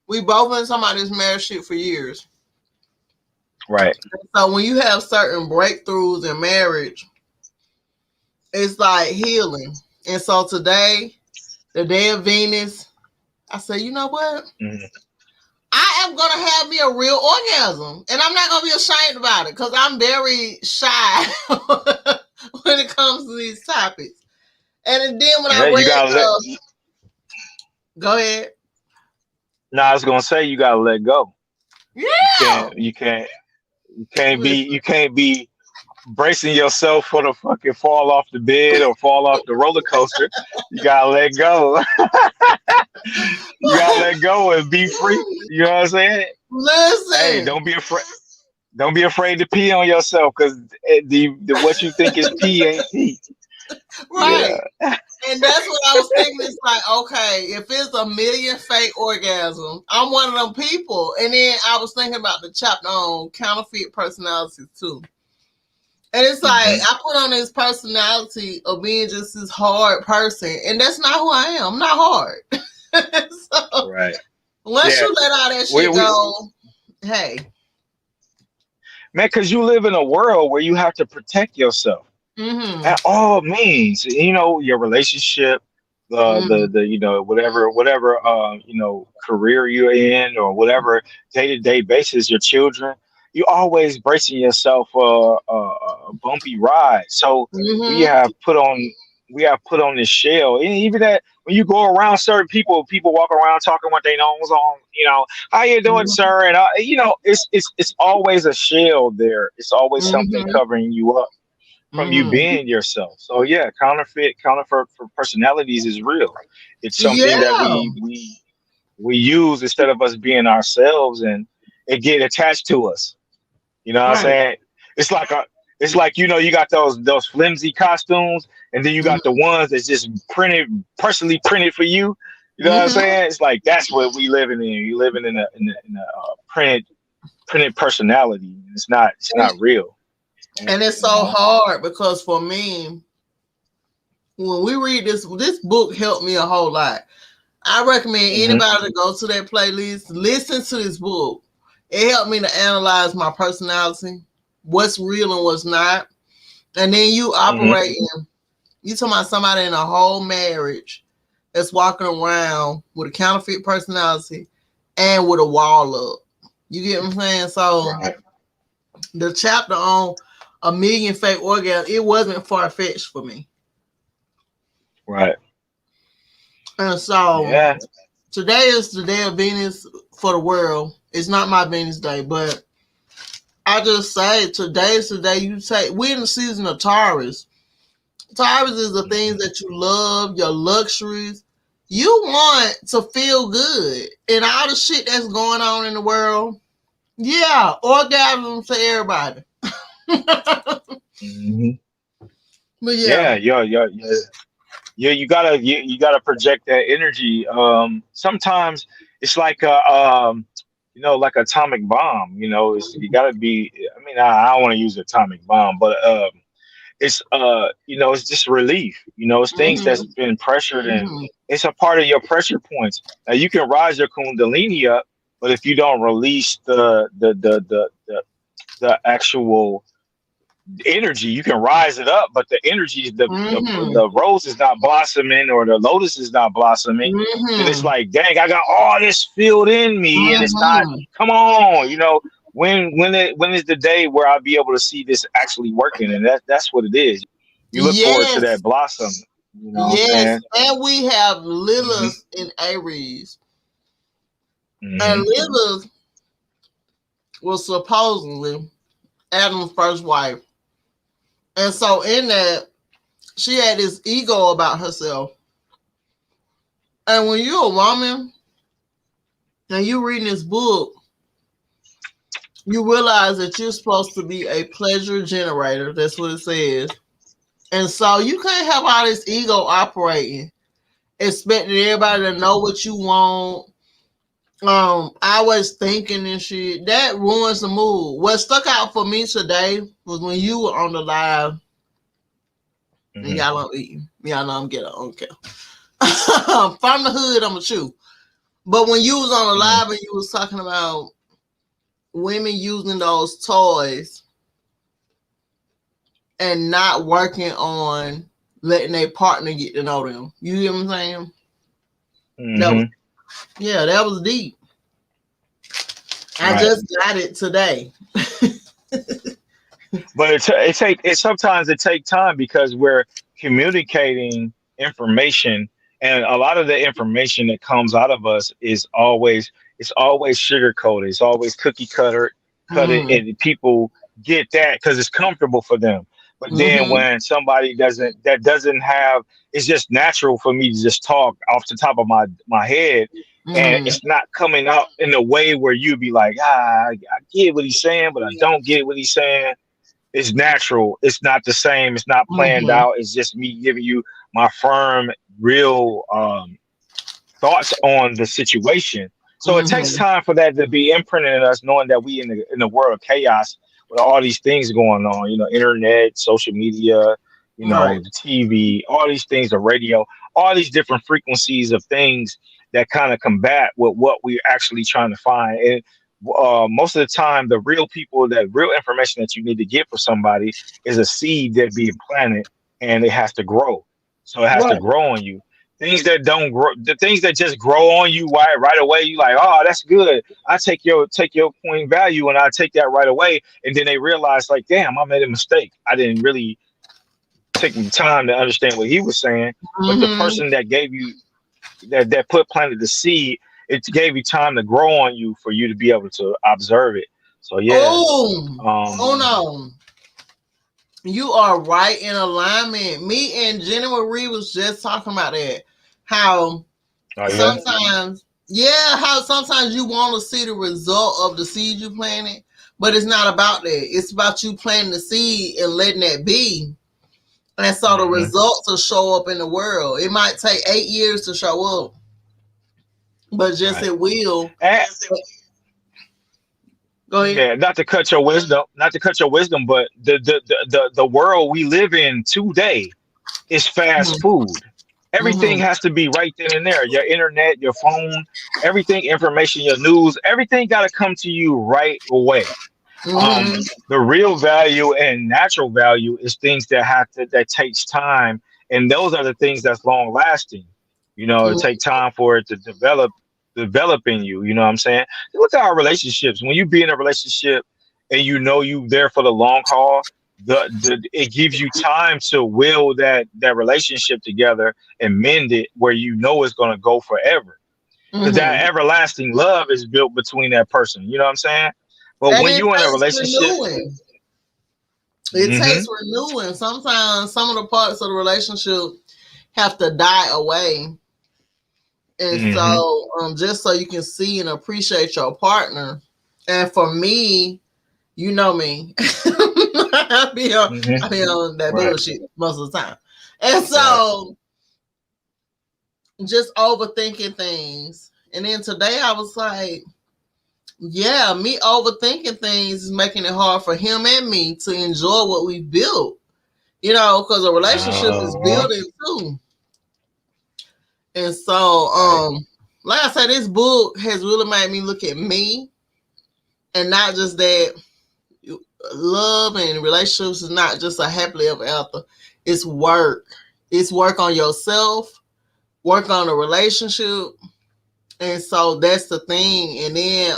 we both been talking about this marriage shit for years. Right. So when you have certain breakthroughs in marriage, it's like healing. And so today, the day of Venus, I said, you know what? I am going to have me a real orgasm. And I'm not going to be ashamed about it because I'm very shy when it comes to these topics. And then when I read go ahead. No, I was going to say you got to let go. Yeah. You can't be bracing yourself for the fucking fall off the bed or fall off the roller coaster. You gotta let go. You gotta let go and be free. You know what I'm saying? Listen. Hey, don't be afraid. Don't be afraid to pee on yourself because the what you think is pee ain't pee. Right. Yeah. And that's what I was thinking. It's like, okay, if it's a million fake orgasms, I'm one of them people. And then I was thinking about the chapter on counterfeit personalities too. And it's like, I put on this personality of being just this hard person. And that's not who I am. I'm not hard. So, right. Once you let all that shit go, hey. Man, because you live in a world where you have to protect yourself. At all means, your relationship, the whatever career you're in or whatever day-to-day basis, your children, you always bracing yourself for a bumpy ride. So we have put on this shell, and even that when you go around certain people walk around talking with their nose on, how you doing, sir? And it's always a shell there. It's always something covering you up from you being yourself. So yeah, counterfeit personalities is real. It's something that we use instead of us being ourselves, and it get attached to us. You know what I'm saying? It's like you got those flimsy costumes, and then you got the ones that's just personally printed for you. You know what I'm saying? It's like that's what we living in. You living in a printed personality. It's not real. And it's so hard because for me, when we read this book helped me a whole lot. I recommend anybody to go to that playlist, listen to this book. It helped me to analyze my personality, what's real and what's not. And then you operate you talking about somebody in a whole marriage that's walking around with a counterfeit personality and with a wall up. You get what I'm saying? So the chapter on a million fake orgasms, it wasn't far-fetched for me. Right. And so today is the day of Venus for the world. It's not my Venus day, but I just say today is the day you say we're in the season of Taurus. Taurus is the things that you love, your luxuries. You want to feel good. And all the shit that's going on in the world. Yeah, orgasms to everybody. But you gotta project that energy. Sometimes it's like like atomic bomb. You got to be. I mean, I don't want to use atomic bomb, but it's it's just relief. It's things that's Mm-hmm. been pressured, and Mm-hmm. it's a part of your pressure points. Now you can rise your kundalini up, but if you don't release the actual energy, you can rise it up, but the energy, Mm-hmm. the rose is not blossoming or the lotus is not blossoming. Then it's Mm-hmm. like, dang, I got all this filled in me, and it's not. Mm-hmm. Come on, when is the day where I'll be able to see this actually working? And that's what it is. You look forward to that Yes. blossom. You know what I'm Yes. saying? And we have Hmm. Lilith in Aries. And Hmm. Lilith was supposedly Adam's first wife. And so in that, she had this ego about herself. And when you're a woman and you're reading this book, you realize that you're supposed to be a pleasure generator. That's what it says. And so you can't have all this ego operating, expecting everybody to know what you want. Always thinking and shit. That ruins the mood. What stuck out for me today was when you were on the live. And Hmm. y'all don't eat. Y'all know I'm getting I don't care. From the hood, I'm a chew. But when you was on the Hmm. live and you was talking about women using those toys and not working on letting their partner get to know them. You hear what I'm saying? That was, Hmm. that was deep. I Right. just got it today. But sometimes it takes time because we're communicating information, and a lot of the information that comes out of us is always sugar coated. It's always cookie cut it, Mm-hmm. and people get that because it's comfortable for them. But then Mm-hmm. when somebody doesn't have, it's just natural for me to just talk off the top of my head, and Mm-hmm. it's not coming out in a way where you'd be like, I get what he's saying, but I don't get what he's saying. It's natural. It's not the same. It's not planned Mm-hmm. out. It's just me giving you my firm, real thoughts on the situation. So it takes Mm-hmm. time for that to be imprinted in us, knowing that we in the world of chaos with all these things going on. Internet, social media, Right. the TV, all these things, the radio, all these different frequencies of things that kind of combat with what we're actually trying to find. And most of the time, the real information that you need to get for somebody is a seed that being planted, and it has to grow. So it has to Right. grow on you. Things that don't grow, the things that just grow on you right away, you like, oh, that's good. I take your point value, and I take that right away. And then they realize, like, damn, I made a mistake. I didn't really take the time to understand what he was saying. But the Mm-hmm. person that gave you that planted the seed, it gave you time to grow on you for you to be able to observe it. So yeah. Oh no. You are right in alignment. Me and Jenny Marie was just talking about that. How Oh yeah. sometimes you want to see the result of the seed you planted, but it's not about that. It's about you planting the seed and letting that be. And so the Mhm. results will show up in the world. It might take 8 years to show up, but just Right. it will. And, Go ahead. yeah, not to cut your wisdom, but the world we live in today is fast food. Everything Mm-hmm. has to be right then and there. Your internet, your phone, everything, information, your news, everything got to come to you right away. Mm-hmm. The real value and natural value is things that takes time, and those are the things that's long lasting. It takes time for it to develop in you. You know what I'm saying? Look at our relationships. When you be in a relationship and you there for the long haul, it gives you time to will that relationship together and mend it where it's going to go forever. Because that Mm-hmm. everlasting love is built between that person. You know what I'm saying? But And when it you're in a takes relationship, renewing. It mhm, takes renewing. Sometimes some of the parts of the relationship have to die away. And mhm, so just so you can see and appreciate your partner. And for me, you know me. I be on that right, bullshit most of the time. And so just overthinking things. And then today I was like, Yeah, me overthinking things is making it hard for him and me to enjoy what we built. You know, because a relationship is building too. And so, like I said, this book has really made me look at me, and not just that love and relationships is not just a happily ever after. It's work. It's work on yourself, work on a relationship. And so that's the thing. And then,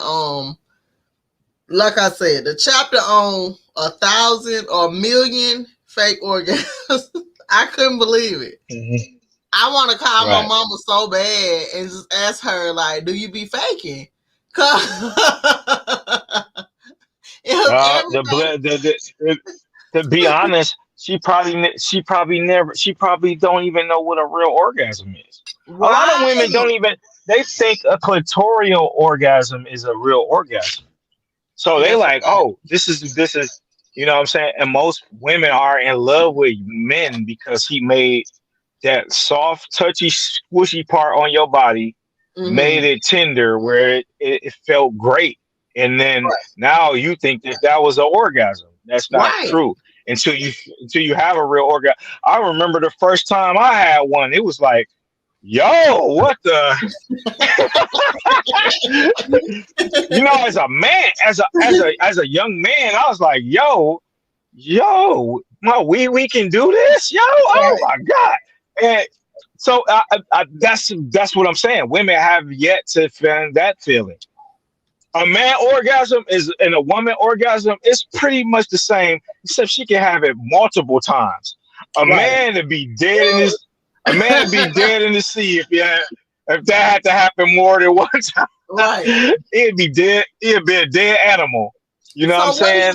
like I said, the chapter on 1,000 or 1,000,000 fake orgasms, I couldn't believe it. Mm-hmm. I want to call my mama so bad and just ask her, like, do you be faking? To be honest, she probably don't even know what a real orgasm is. Right. A lot of women don't even, they think a clitoral orgasm is a real orgasm. So they like, oh, this is, you know what I'm saying? And most women are in love with men because he made that soft, touchy, squishy part on your body, made it tender where it felt great. And then now you think that was an orgasm. That's not true until you have a real orgasm. I remember the first time I had one, it was like, yo, what the? You know, as a man, as a young man, I was like, yo, we can do this, yo. Oh my God. And so that's what I'm saying. Women have yet to find that feeling. A man orgasm and a woman orgasm is pretty much the same, except she can have it multiple times. A man to be dead in his, a man to be dead in the sea if that had to happen more than one time. Right. It'd be dead. It'd be a dead animal. You know what I'm saying?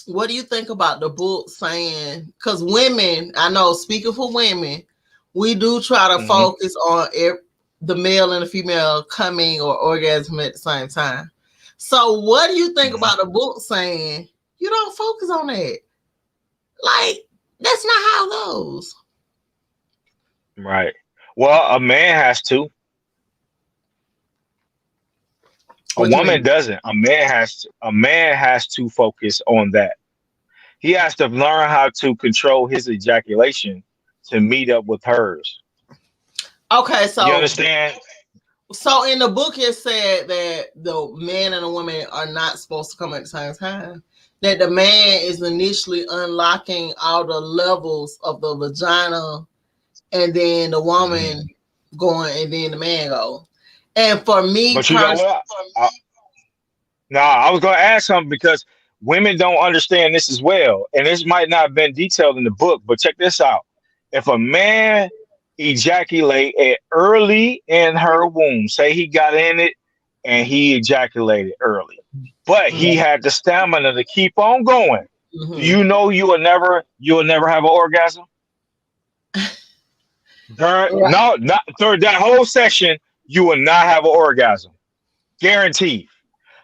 What do you think about the book saying? Because women, I know, speaking for women, we do try to focus on the male and the female coming or orgasm at the same time. So what do you think about the book saying you don't focus on that? Like, that's not how it goes. Right. Well, a man has to. A woman doesn't. A man has to focus on that. He has to learn how to control his ejaculation to meet up with hers. Okay, so you understand? So in the book it said that the man and the woman are not supposed to come at the same time. That the man is initially unlocking all the levels of the vagina, and then the woman going, and then the man go. And for me, but you know what? I was going to ask something because women don't understand this as well, and this might not have been detailed in the book. But check this out: if a man ejaculate early in her womb, say he got in it and he ejaculated early, but he had the stamina to keep on going. You know, you will never have an orgasm. No, not through that whole session, you will not have an orgasm, guaranteed,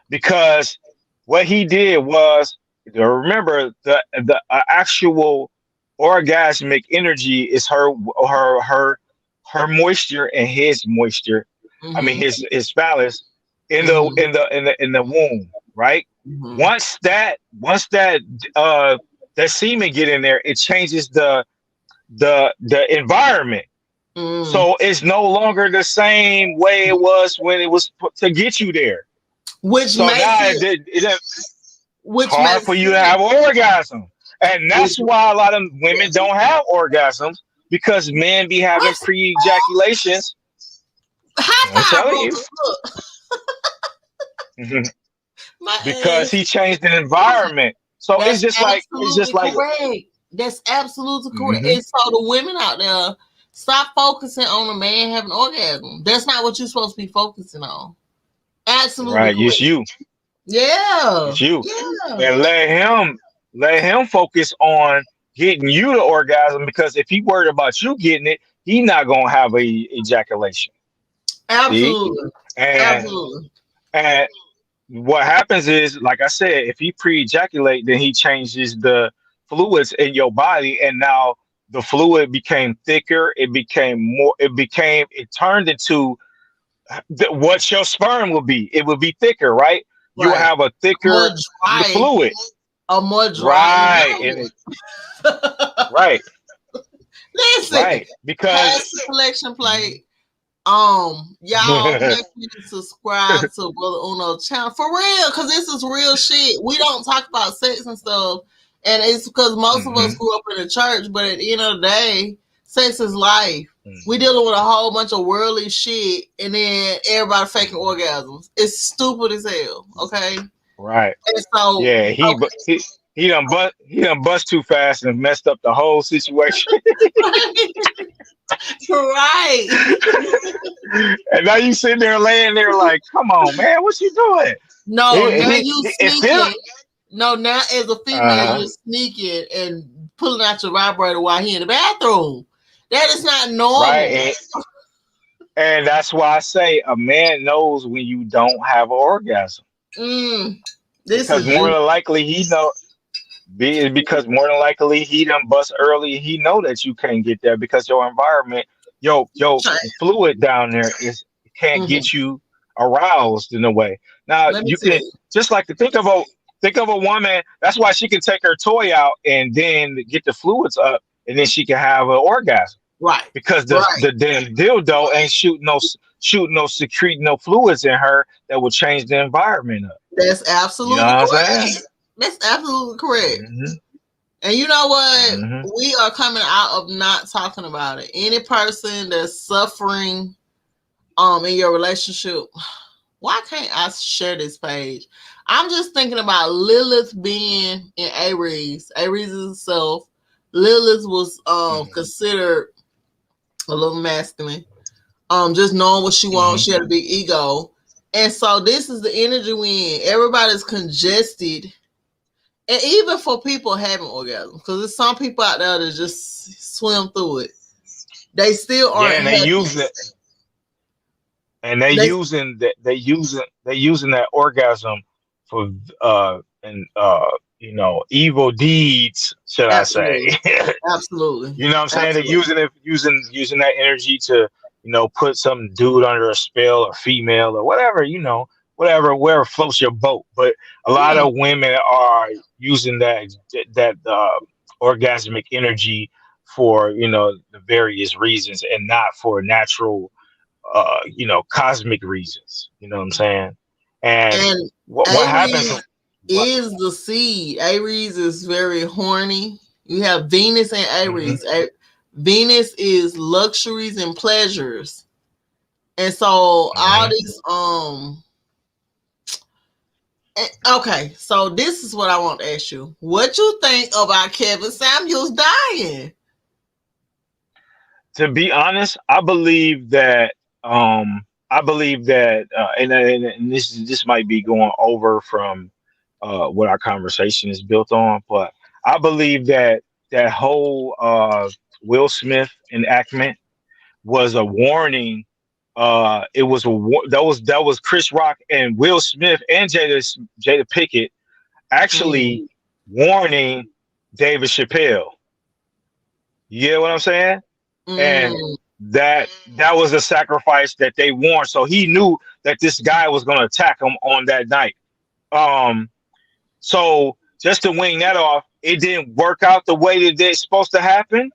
because what he did was, remember, the actual orgasmic energy is her moisture and his moisture. I mean his phallus in the womb, right? Once that semen get in there, it changes the environment. So it's no longer the same way it was when it was to get you there. Which makes it's hard for you to have an orgasm. And that's why a lot of women don't have orgasms, because men be having pre-ejaculations. I'm telling you. Because he changed the environment. So it's just like correct. That's absolutely correct. And so the women out there, stop focusing on a man having an orgasm. That's not what you're supposed to be focusing on. Absolutely right. Correct. It's you. Yeah. It's you. Yeah. And let him focus on getting you the orgasm, because if he worried about you getting it, he not gonna have a ejaculation. Absolutely. Absolutely. And what happens is, like I said, if he pre-ejaculate, then he changes the fluids in your body, and now the fluid became thicker. It turned into what your sperm will be. It will be thicker, right? You will Right. have a thicker More dry, fluid. a more dry Right. environment. Right. Listen, Right. Because pass the collection plate. Y'all make sure you subscribe to Brother Uno channel for real, because this is real shit. We don't talk about sex and stuff, and it's because most of us grew up in the church. But at the end of the day, sex is life. We dealing with a whole bunch of worldly shit, and then everybody faking orgasms. It's stupid as hell. Okay, right. and so Yeah, he done bust too fast and messed up the whole situation. right. And now you sitting there laying there like, come on, man, what you doing? No, now you It sneaking. No, now as a female, you're Uh-huh. sneaking and pulling out your vibrator while he in the bathroom. That is not normal. Right. And that's why I say a man knows when you don't have an orgasm. This Because is more you. than likely he know because more than likely he done bust early. He know that you can't get there because your environment, your fluid down there can't get you aroused in a way. Now Let me you tell can you. just like to think of a woman. That's why she can take her toy out and then get the fluids up, and then she can have an orgasm. Right. Because the damn dildo ain't shooting no secreting no fluids in her that will change the environment up. That's absolutely You know what I'm correct. saying? That's absolutely correct. And you know what? We are coming out of not talking about it. Any person that's suffering in your relationship, why can't I share this page? I'm just thinking about Lilith being in Aries. Aries is itself. Lilith was considered a little masculine. Just knowing what she wants. She had a big ego. And so this is the energy we in. Everybody's congested. And even for people having orgasms, because there's some people out there that just swim through it. They still aren't Yeah, and they happy. use it. And they using that orgasm for evil deeds, should Absolutely. I say? Absolutely. You know what I'm saying? Absolutely. They're using that energy to, put some dude under a spell or female or whatever, wherever floats your boat. But a lot of women are using that orgasmic energy for, the various reasons and not for natural, cosmic reasons. You know what I'm saying? And what happens is the seed. Aries is very horny. You have Venus and Aries. Venus is luxuries and pleasures. And so all these okay, so this is what I want to ask you. What you think about Kevin Samuels dying? To be honest, I believe that and this might be going over from what our conversation is built on, but I believe that whole Will Smith enactment was a warning. It was that was Chris Rock and Will Smith and Jada Pinkett actually warning David Chappelle. You get what I'm saying? And that was a sacrifice that they warned. So he knew that this guy was going to attack him on that night. So just to wing that off, it didn't work out the way that it's supposed to happen.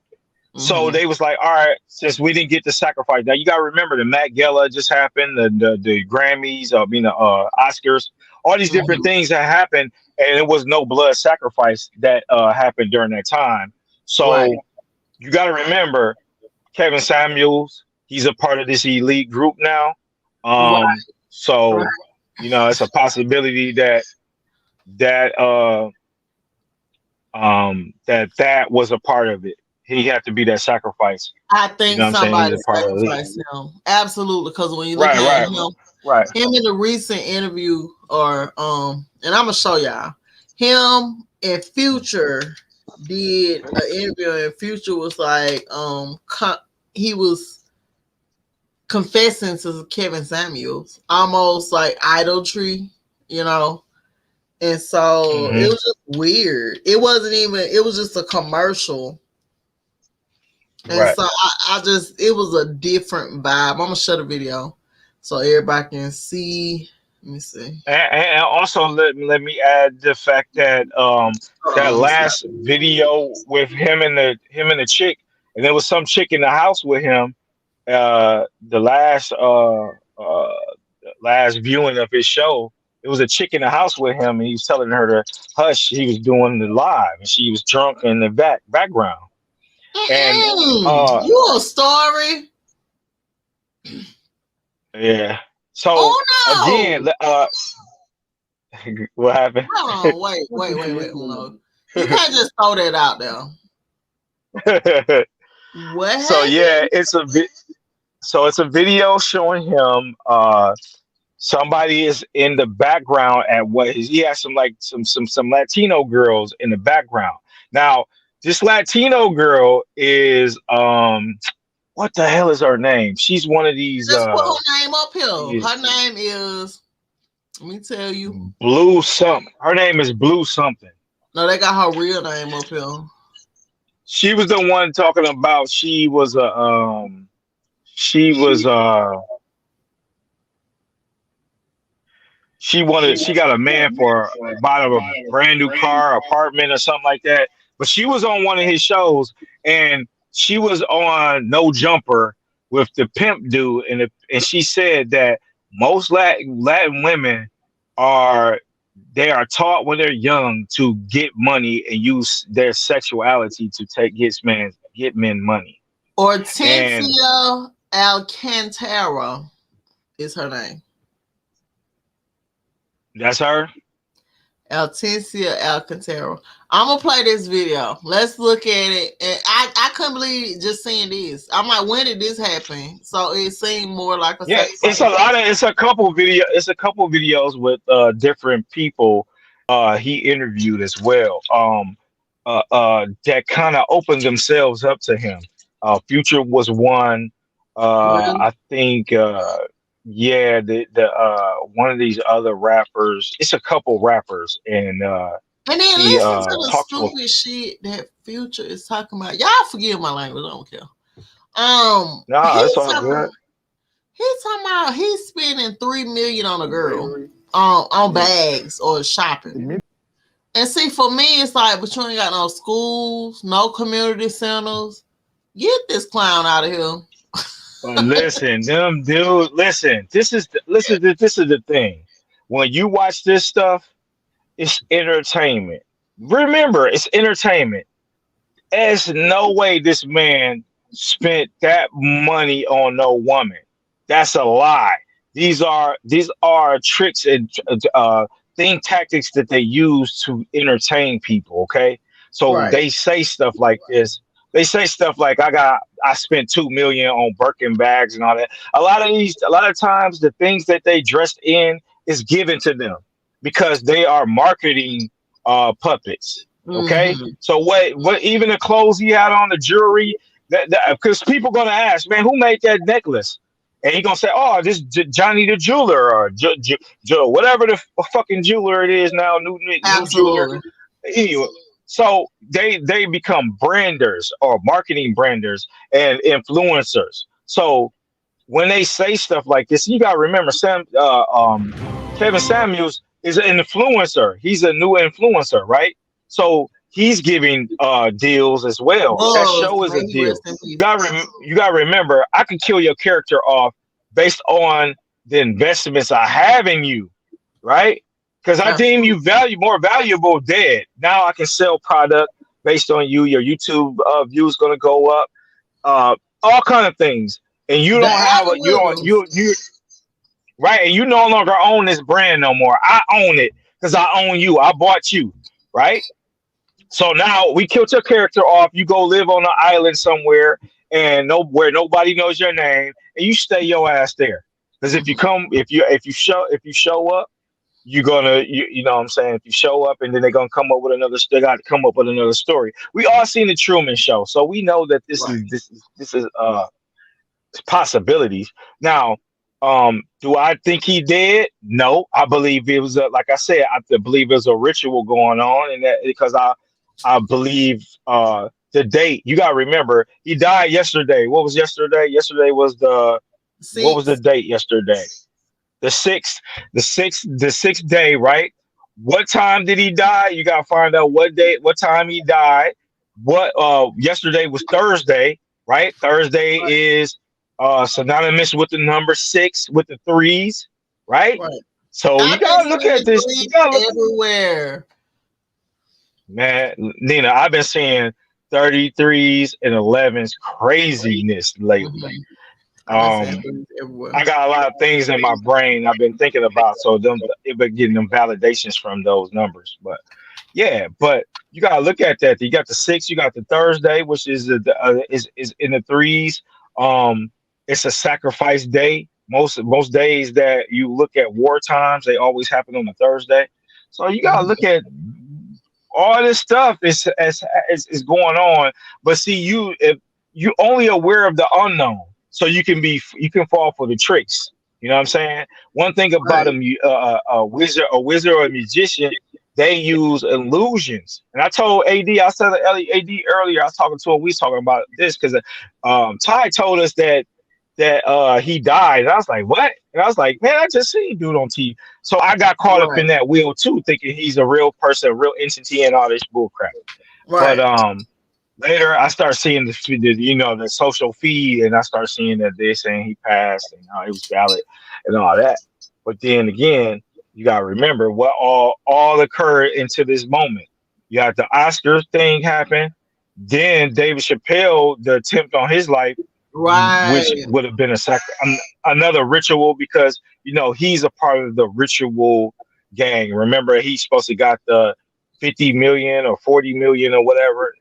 So they was like, all right, since we didn't get the sacrifice. Now you got to remember the Met Gala just happened, the Grammys, Oscars, all these different things that happened, and it was no blood sacrifice that happened during that time. So you got to remember Kevin Samuels, he's a part of this elite group now. So it's a possibility that was a part of it. He had to be that sacrifice. I think somebody He's a part of it. sacrificed him. Absolutely, because when you look at him in the recent interview, or and I'm gonna show y'all, him and Future did an interview, and Future was like, he was confessing to Kevin Samuels, almost like idolatry, and so it was just weird. It wasn't even. It was just a commercial. And so it was a different vibe. I'm gonna show the video. so everybody can see. Let me see. And also let me add the fact that that last video with him and the chick, and there was some chick in the house with him. The last viewing of his show, it was a chick in the house with him, and he was telling her to hush. He was doing the live, and she was drunk in the background. And you a story? Yeah. So again, what happened? Hold on, wait. No. You can't just throw that out there. What happened? So yeah, it's a video showing him. Somebody is in the background at what he has some Latino girls in the background. Now, this Latino girl is what the hell is her name? She's one of these. Just put her name up here. Her name is. Let me tell you. Blue something. Her name is Blue something. No, they got her real name up here. She was the one talking about. She got a man for about a brand new car, apartment, or something like that. But she was on one of his shows, and she was on No Jumper with the pimp dude, and she said that most Latin women are taught when they're young to get money and use their sexuality to get men money. Hortensia Alcantara is her name. That's her? Hortensia Alcantara. I'm gonna play this video. Let's look at it. And I couldn't believe just seeing this. I'm like, when did this happen? So it seemed more like a it's a couple videos with different people he interviewed as well. That kind of opened themselves up to him. Future was one. I think the one of these other rappers. It's a couple rappers, and then listen to the stupid shit that Future is talking about. Y'all forgive my language. I don't care. It's all good. He's talking about he's spending $3 million on a girl on bags or shopping. And see, for me, it's like, but you ain't got no schools, no community centers. Get this clown out of here. Listen, listen. This is the thing. When you watch this stuff, it's entertainment. Remember, it's entertainment. There's no way this man spent that money on no woman. That's a lie. These are tricks and tactics that they use to entertain people. Okay, so They say stuff like this. They say stuff like, I spent $2 million on Birkin bags and all that. A lot of times the things that they dressed in is given to them because they are marketing puppets. Okay. Mm-hmm. So what even the clothes he had on, the jewelry, because people are gonna ask, man, who made that necklace? And he's gonna say, oh, this Johnny the jeweler or whatever the fucking jeweler it is now, new jeweler. Anyway. So they become branders or marketing branders and influencers. So when they say stuff like this, you gotta remember, Kevin Samuels is an influencer. He's a new influencer, right? So he's giving deals as well. That show is a deal. You gotta remember, I can kill your character off based on the investments I have in you, right? Because I deem you more valuable dead. Now I can sell product based on you. Your YouTube views going to go up. All kind of things. And you don't have you right. And you no longer own this brand no more. I own it because I own you. I bought you, right? So now we killed your character off. You go live on an island somewhere and where nobody knows your name, and you stay your ass there. Because if you show up. You're gonna, you know what I'm saying? If you show up and then they're gonna come up with they got to come up with another story. We all seen the Truman Show, so we know that this is possibilities. Now, do I think he did? No, I believe it was like I said, I believe there's a ritual going on, and that because I believe the date. You gotta remember, he died yesterday. What was yesterday? Yesterday was what was the date yesterday? the sixth day, right? What time did he die? You gotta find out what time he died. Yesterday was Thursday, right? Thursday is synonymous with the number 6 with the 3s, right? So you gotta look at this. You gotta look everywhere. Man, Nina, I've been seeing 33s and 11s craziness lately. I got a lot of things in my brain I've been thinking about, so it been getting them validations from those numbers. But yeah, but you gotta look at that. You got the 6, you got the Thursday, which is is in the 3s. It's a sacrifice day. Most days that you look at war times, they always happen on a Thursday. So you gotta look at all this stuff is going on. But see, if you only aware of the unknown, so you can fall for the tricks. You know what I'm saying? One thing about a wizard or a magician, they use illusions. And I told AD, I said to AD earlier, I was talking to him, we was talking about this because Ty told us that he died. And I was like, what? And I was like, man, I just seen dude on TV. So I got caught up in that wheel too, thinking he's a real person, a real entity and all this bullcrap. But later I start seeing the social feed, and I start seeing that they're saying he passed and how it was valid and all that. But then again, you gotta remember what all occurred into this moment. You had the Oscar thing happen, then David Chappelle, the attempt on his life, which would have been another ritual, because he's a part of the ritual gang. Remember, he's supposed to got the 50 million or 40 million or whatever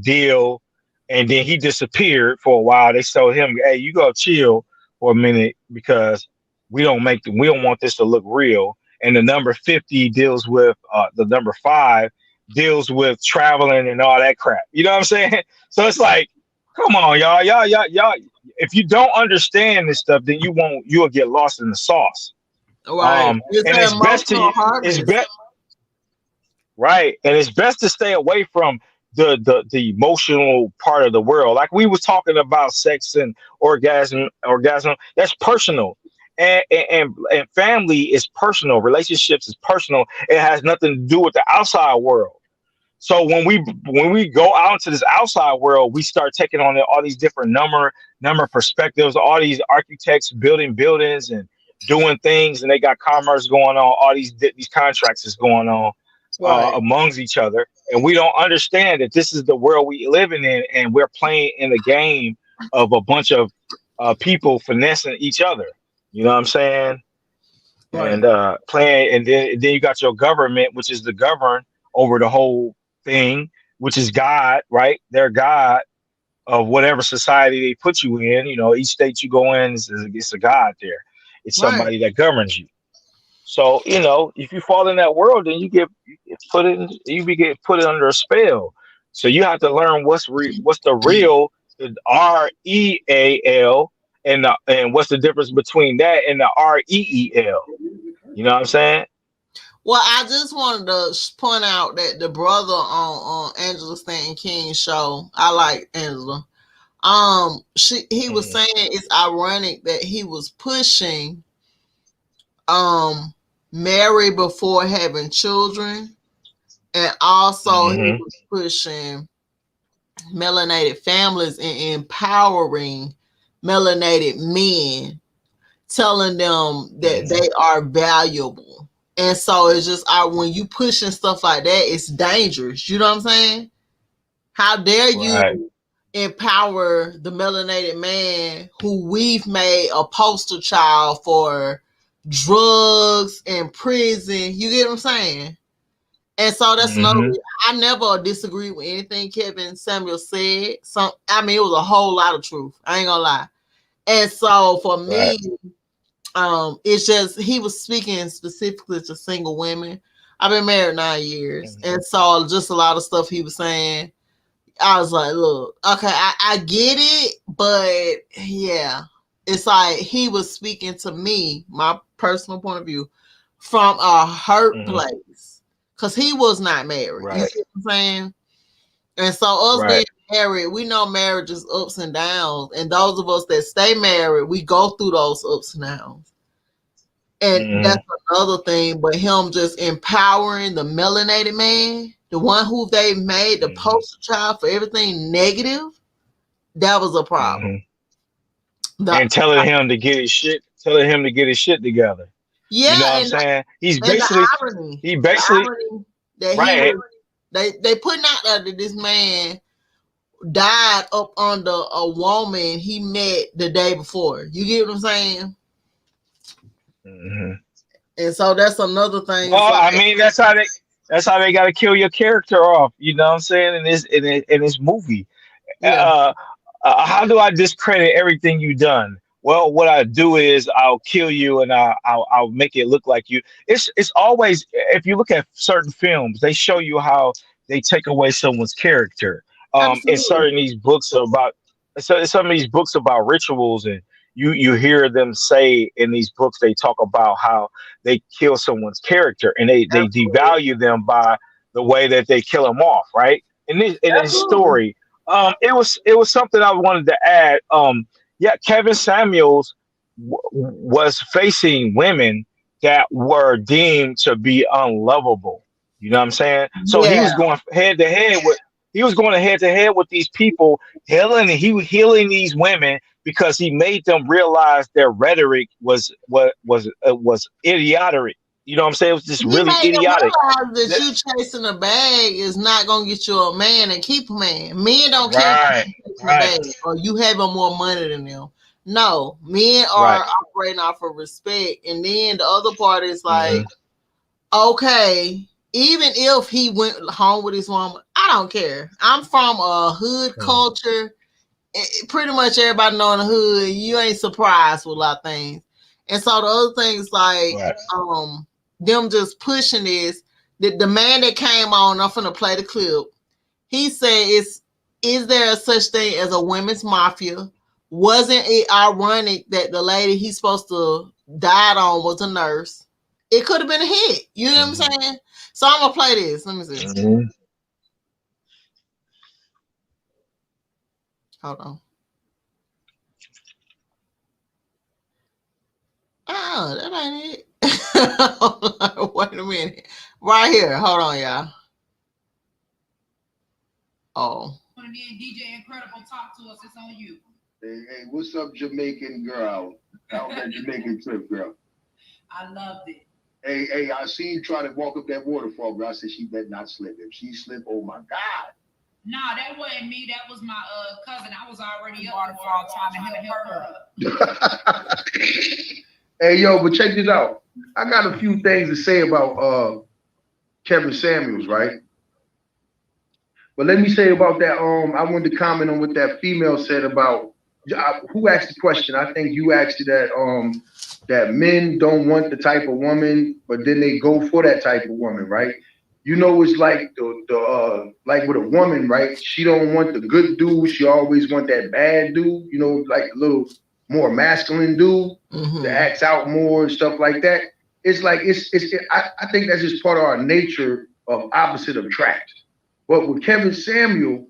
deal, and then he disappeared for a while. They told him, hey, you go chill for a minute because we don't want this to look real. And the number 50 deals with the number 5 deals with traveling and all that crap. You know what I'm saying? So it's like, come on, y'all. If you don't understand this stuff, then you'll get lost in the sauce. Right. And it's best to stay away from the emotional part of the world. Like we was talking about sex and orgasm. That's personal. And family is personal. Relationships is personal. It has nothing to do with the outside world. So when we go out into this outside world, we start taking on all these different number perspectives, all these architects building buildings and doing things, and they got commerce going on, all these contracts is going on amongst each other. And we don't understand that this is the world we living in, and we're playing in the game of a bunch of people finessing each other. You know what I'm saying? Right. And playing, and then you got your government, which is the govern over the whole thing, which is God, right? They're God of whatever society they put you in. Each state you go in, it's a God there. It's somebody that governs you. So if you fall in that world, then you get put under a spell. So you have to learn what's the real, the REAL, and what's the difference between that and the REEL. You know what I'm saying? Well, I just wanted to point out that the brother on Angela Stanton King's show, I like Angela. He was saying it's ironic that he was pushing marry before having children, and also he was pushing melanated families and empowering melanated men, telling them that they are valuable. And so it's just when you pushing stuff like that, it's dangerous. You know what I'm saying? How dare you empower the melanated man who we've made a poster child for drugs and prison? You get what I'm saying? And so that's another. I never disagree with anything Kevin Samuel said. It was a whole lot of truth. I ain't gonna lie. And so for me, it's just he was speaking specifically to single women. I've been married 9 years, and so just a lot of stuff he was saying, I was like, look, okay, I get it, but yeah, it's like he was speaking to me, my personal point of view, from a hurt place, because he was not married. You see what I'm saying? And so us being married, we know marriage is ups and downs, and those of us that stay married, we go through those ups and downs. And that's another thing. But him just empowering the melanated man, the one who they made the poster child for everything negative, that was a problem. And telling him to get his shit together. Yeah, you know what I'm saying? He's basically that right. They putting out that this man died up under a woman he met the day before. You get what I'm saying? And so that's another thing. Well, I mean, that's how they got to kill your character off. You know what I'm saying? In this movie, how do I discredit everything you've done? Well, what I do is I'll kill you and I'll make it look like you. It's always, if you look at certain films, they show you how they take away someone's character. In some of these books about rituals, and you hear them say in these books, they talk about how they kill someone's character and they devalue them by the way that they kill them off, right? In this story, it was something I wanted to add. Kevin Samuels was facing women that were deemed to be unlovable. You know what I'm saying? So he was going head to head with these people, healing these women because he made them realize their rhetoric was idiotic. You know what I'm saying? It was just really idiotic. That you chasing a bag is not gonna get you a man and keep a man. Men don't care if you chasing a bag or you having more money than them. No, men are operating off of respect. And then the other part is like, okay, even if he went home with his woman, I don't care. I'm from a hood culture. Pretty much everybody know in the hood, you ain't surprised with a lot of things. And so the other thing is like, them just pushing this. The man that came on, I'm finna play the clip. He said, is there such thing as a women's mafia? Wasn't it ironic that the lady he's supposed to died on was a nurse? It could have been a hit. You know what I'm saying? So I'm gonna play this. Let me see. Hold on. Oh, that ain't it. Wait a minute. Right here. Hold on, y'all. Oh. DJ Incredible, talk to us. It's on you. Hey, what's up, Jamaican girl? How was that Jamaican trip, girl? I loved it. Hey, I seen you try to walk up that waterfall, bro. I said she better not slip. If she slip, oh my God. Nah, that wasn't me. That was my cousin. I was already up the waterfall trying to help her up. Hey, yo, but check this out. I got a few things to say about Kevin Samuels, right? But let me say about that. I wanted to comment on what that female said about who asked the question. I think you asked it that men don't want the type of woman, but then they go for that type of woman, right? You know, it's like the like with a woman, right? She don't want the good dude. She always want that bad dude. You know, like a little more masculine dude that acts out more and stuff like that. It's like I think that's just part of our nature of opposite attract. What Kevin Samuel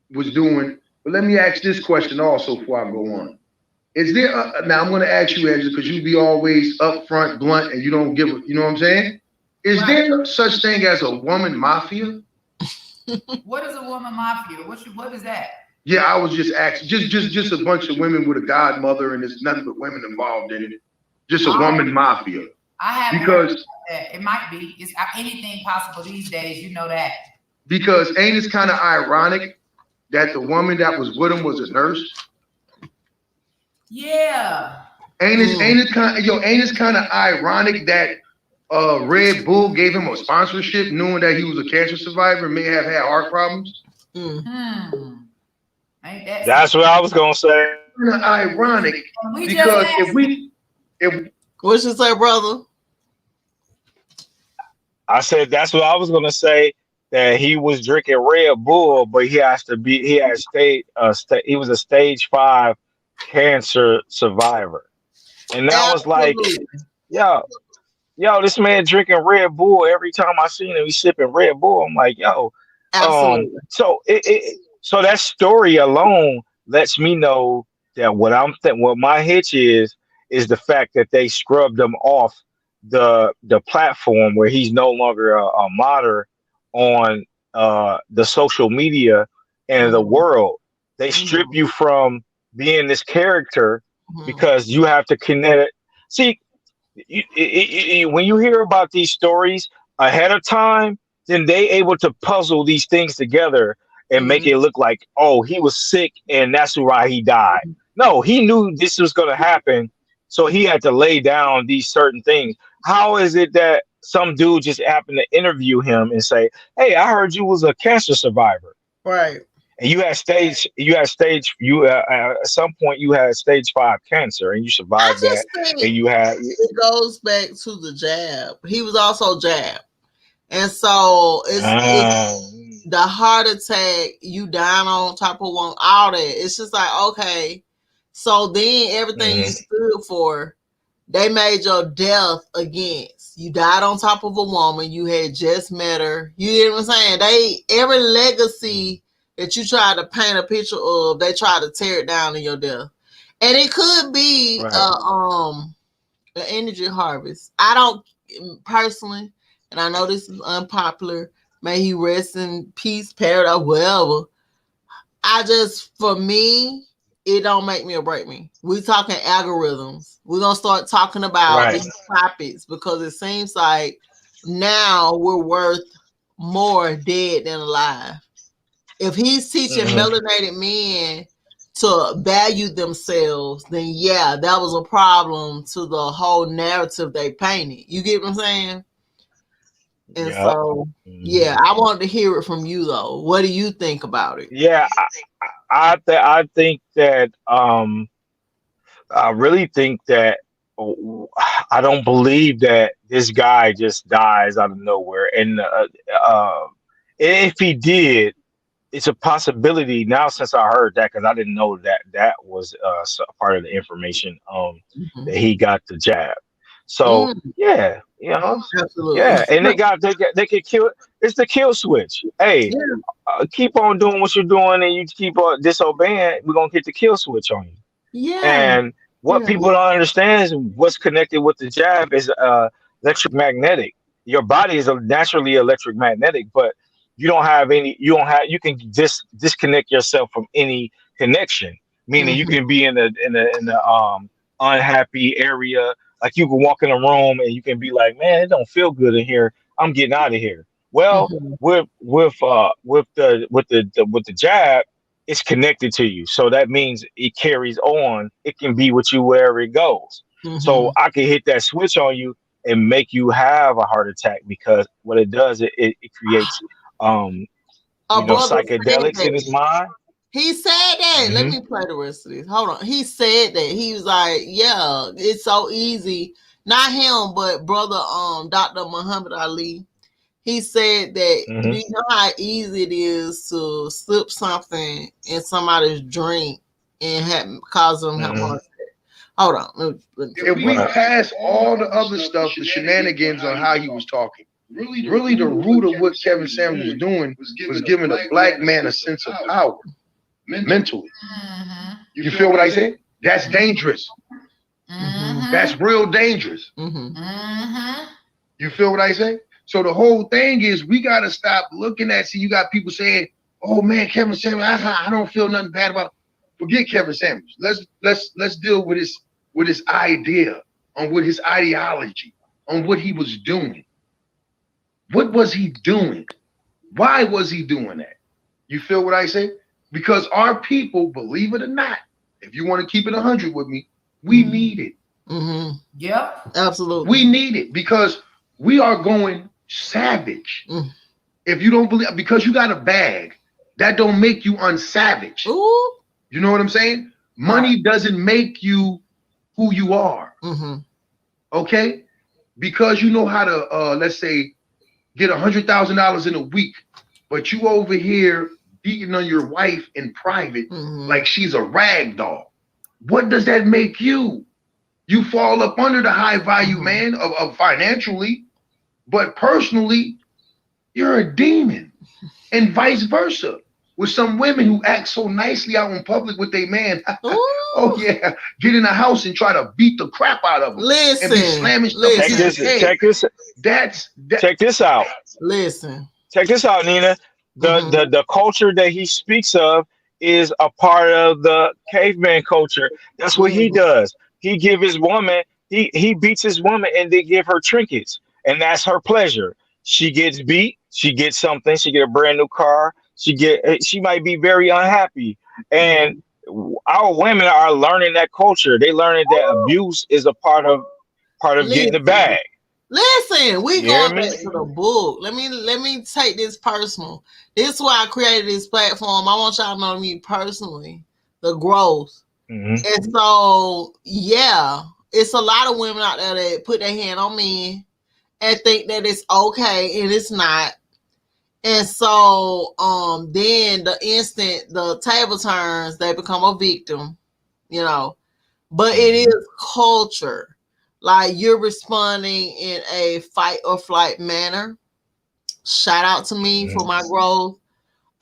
was doing. But let me ask this question also before I go on. Is there now I'm going to ask you, Angela, because you be always upfront, blunt, and you don't give you know what I'm saying? Is there such thing as a woman mafia? What is a woman mafia? What is that? Yeah, I was just asking. Just a bunch of women with a godmother, and there's nothing but women involved in it. Just a woman mafia. I haven't because heard that. It might be. It's anything possible these days. You know that. Because ain't it kind of ironic that the woman that was with him was a nurse? Yeah. Ain't it kind of ironic that Red Bull gave him a sponsorship knowing that he was a cancer survivor and may have had heart problems? That's what I was gonna say. Ironic because if what you say, brother? I said that's what I was gonna say. That he was drinking Red Bull, but he was a stage 5 cancer survivor. And I was like, yo, this man drinking Red Bull every time I seen him, he's sipping Red Bull. I'm like, yo. So that story alone lets me know that what my hitch is the fact that they scrubbed them off the platform where he's no longer a modder on the social media and the world. They strip you from being this character because you have to connect it. See, when you hear about these stories ahead of time, then they able to puzzle these things together and make it look like, oh, he was sick and that's why he died. No, he knew this was going to happen, so he had to lay down these certain things. How is it that some dude just happened to interview him and say, hey, I heard you was a cancer survivor, Right. and you had at some point you had stage 5 cancer and you I survived just that, think and you had it goes back to the jab. He was also jabbed. And so it's the heart attack, you down on top of one, all that. It's just like, okay. So then everything you stood for, they made your death against. You died on top of a woman. You had just met her. You know what I'm saying? Every legacy that you try to paint a picture of, they try to tear it down in your death. And it could be an energy harvest. I don't personally, and I know this is unpopular, may he rest in peace, paradise, wherever. For me, it don't make me or break me. We talking algorithms. We're going to start talking about these topics because it seems like now we're worth more dead than alive. If he's teaching melanated men to value themselves, then yeah, that was a problem to the whole narrative they painted. You get what I'm saying? And so, yeah, I wanted to hear it from you though. What do you think about it? Yeah, I think that I really think that I don't believe that this guy just dies out of nowhere. And if he did, it's a possibility now since I heard that, because I didn't know that was part of the information that he got the jab. So yeah, you know, absolutely. Yeah, and they can kill it. It's the kill switch. Hey, keep on doing what you're doing, and you keep on disobeying, we're gonna get the kill switch on you. Yeah. And what people don't understand is what's connected with the jab is electromagnetic. Your body is naturally electromagnetic, but you can disconnect yourself from any connection. Meaning you can be in the unhappy area. Like you can walk in a room and you can be like, man, it don't feel good in here. I'm getting out of here. Well, with the jab, it's connected to you. So that means it carries on. It can be with you wherever it goes. So I can hit that switch on you and make you have a heart attack, because what it does, it creates psychedelics in his mind. He said that. Let me play the rest of this. Hold on. He said that. He was like, yeah, it's so easy. Not him, but brother Dr. Muhammad Ali. He said that do you know how easy it is to slip something in somebody's drink and cause them have heart attack? Hold on. If we pass all the other stuff, the shenanigans on how he was talking, really the root of what Kevin Samuels was doing was giving a black man a sense of power mentally. You feel what I say? That's dangerous. That's real dangerous. You feel what I say? So the whole thing is we got to stop looking at, see, you got people saying, oh man, Kevin Samuels, I don't feel nothing bad about it. Forget Kevin Samuels. Let's deal with his idea, on what his ideology, on what he was doing. What was he doing? Why was he doing that? You feel what I say? Because our people, believe it or not, if you want to keep it 100 with me, we need it. Yep. Absolutely. We need it because we are going savage. If you don't believe, because you got a bag, that don't make you unsavage. Ooh. You know what I'm saying? Money doesn't make you who you are. Okay? Because you know how to, let's say, get $100,000 in a week, but you over here beating on your wife in private like she's a rag doll. What does that make you? You fall up under the high value man of financially, but personally, you're a demon, and vice versa. with some women who act so nicely out in public with their man. Oh yeah, get in the house and try to beat the crap out of them. And be slamming stuff Check against his head. Check this out. Listen. Check this out, Nina. The culture that he speaks of is a part of the caveman culture. That's what he does. He give his woman, he beats his woman and they give her trinkets. And that's her pleasure. She gets beat, she gets something, she get a brand new car, she might be very unhappy. And our women are learning that culture. They learning that abuse is a part of getting the bag. Listen, we You going hear me? back to the book. Let me take this personal. This is why I created this platform. I want y'all to know me personally, the growth. Mhm. And so, yeah, it's a lot of women out there that put their hand on men and think that it's okay, and it's not. And so, then the instant the table turns, they become a victim, you know. But it is culture. Like, you're responding in a fight or flight manner. Shout out to me for my growth.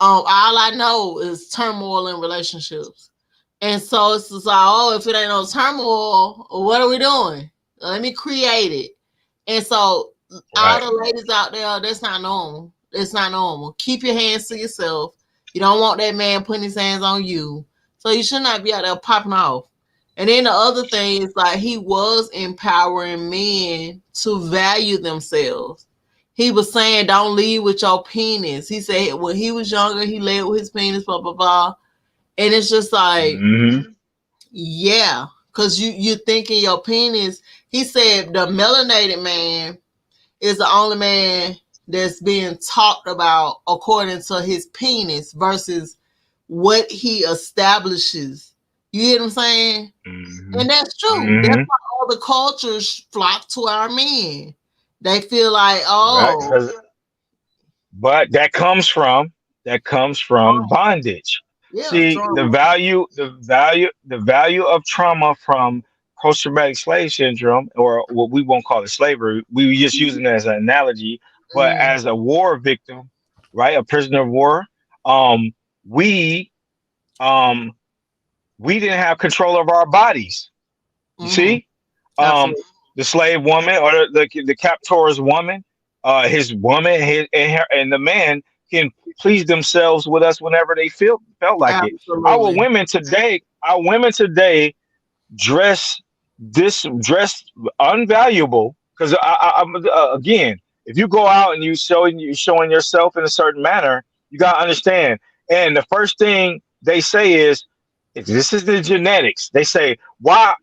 All I know is turmoil in relationships. And so it's just like, oh, if it ain't no turmoil, what are we doing? Let me create it. And so all the ladies out there, that's not normal. It's not normal. Keep your hands to yourself. You don't want that man putting his hands on you. So you should not be out there popping off. And then the other thing is, like, he was empowering men to value themselves. He was saying, don't lead with your penis. He said when he was younger, he led with his penis, blah, blah, blah. And it's just like, yeah, because you're thinking your penis. He said the melanated man is the only man that's being talked about according to his penis versus what he establishes. You hear what I'm saying? And that's true. That's why all the cultures flock to our men. They feel like, oh, but that comes from bondage. yeah, See, trauma. the value of trauma from post-traumatic slave syndrome, or what we won't call it slavery. We were just using it as an analogy, but as a war victim, right? A prisoner of war. We didn't have control of our bodies. You see, the slave woman or the captor's woman, his woman, and the man can please themselves with us whenever they felt like it. Our women today dress unvaluable because again, if you go out and you're showing yourself in a certain manner, you gotta understand. And the first thing they say is, this is the genetics. They say, why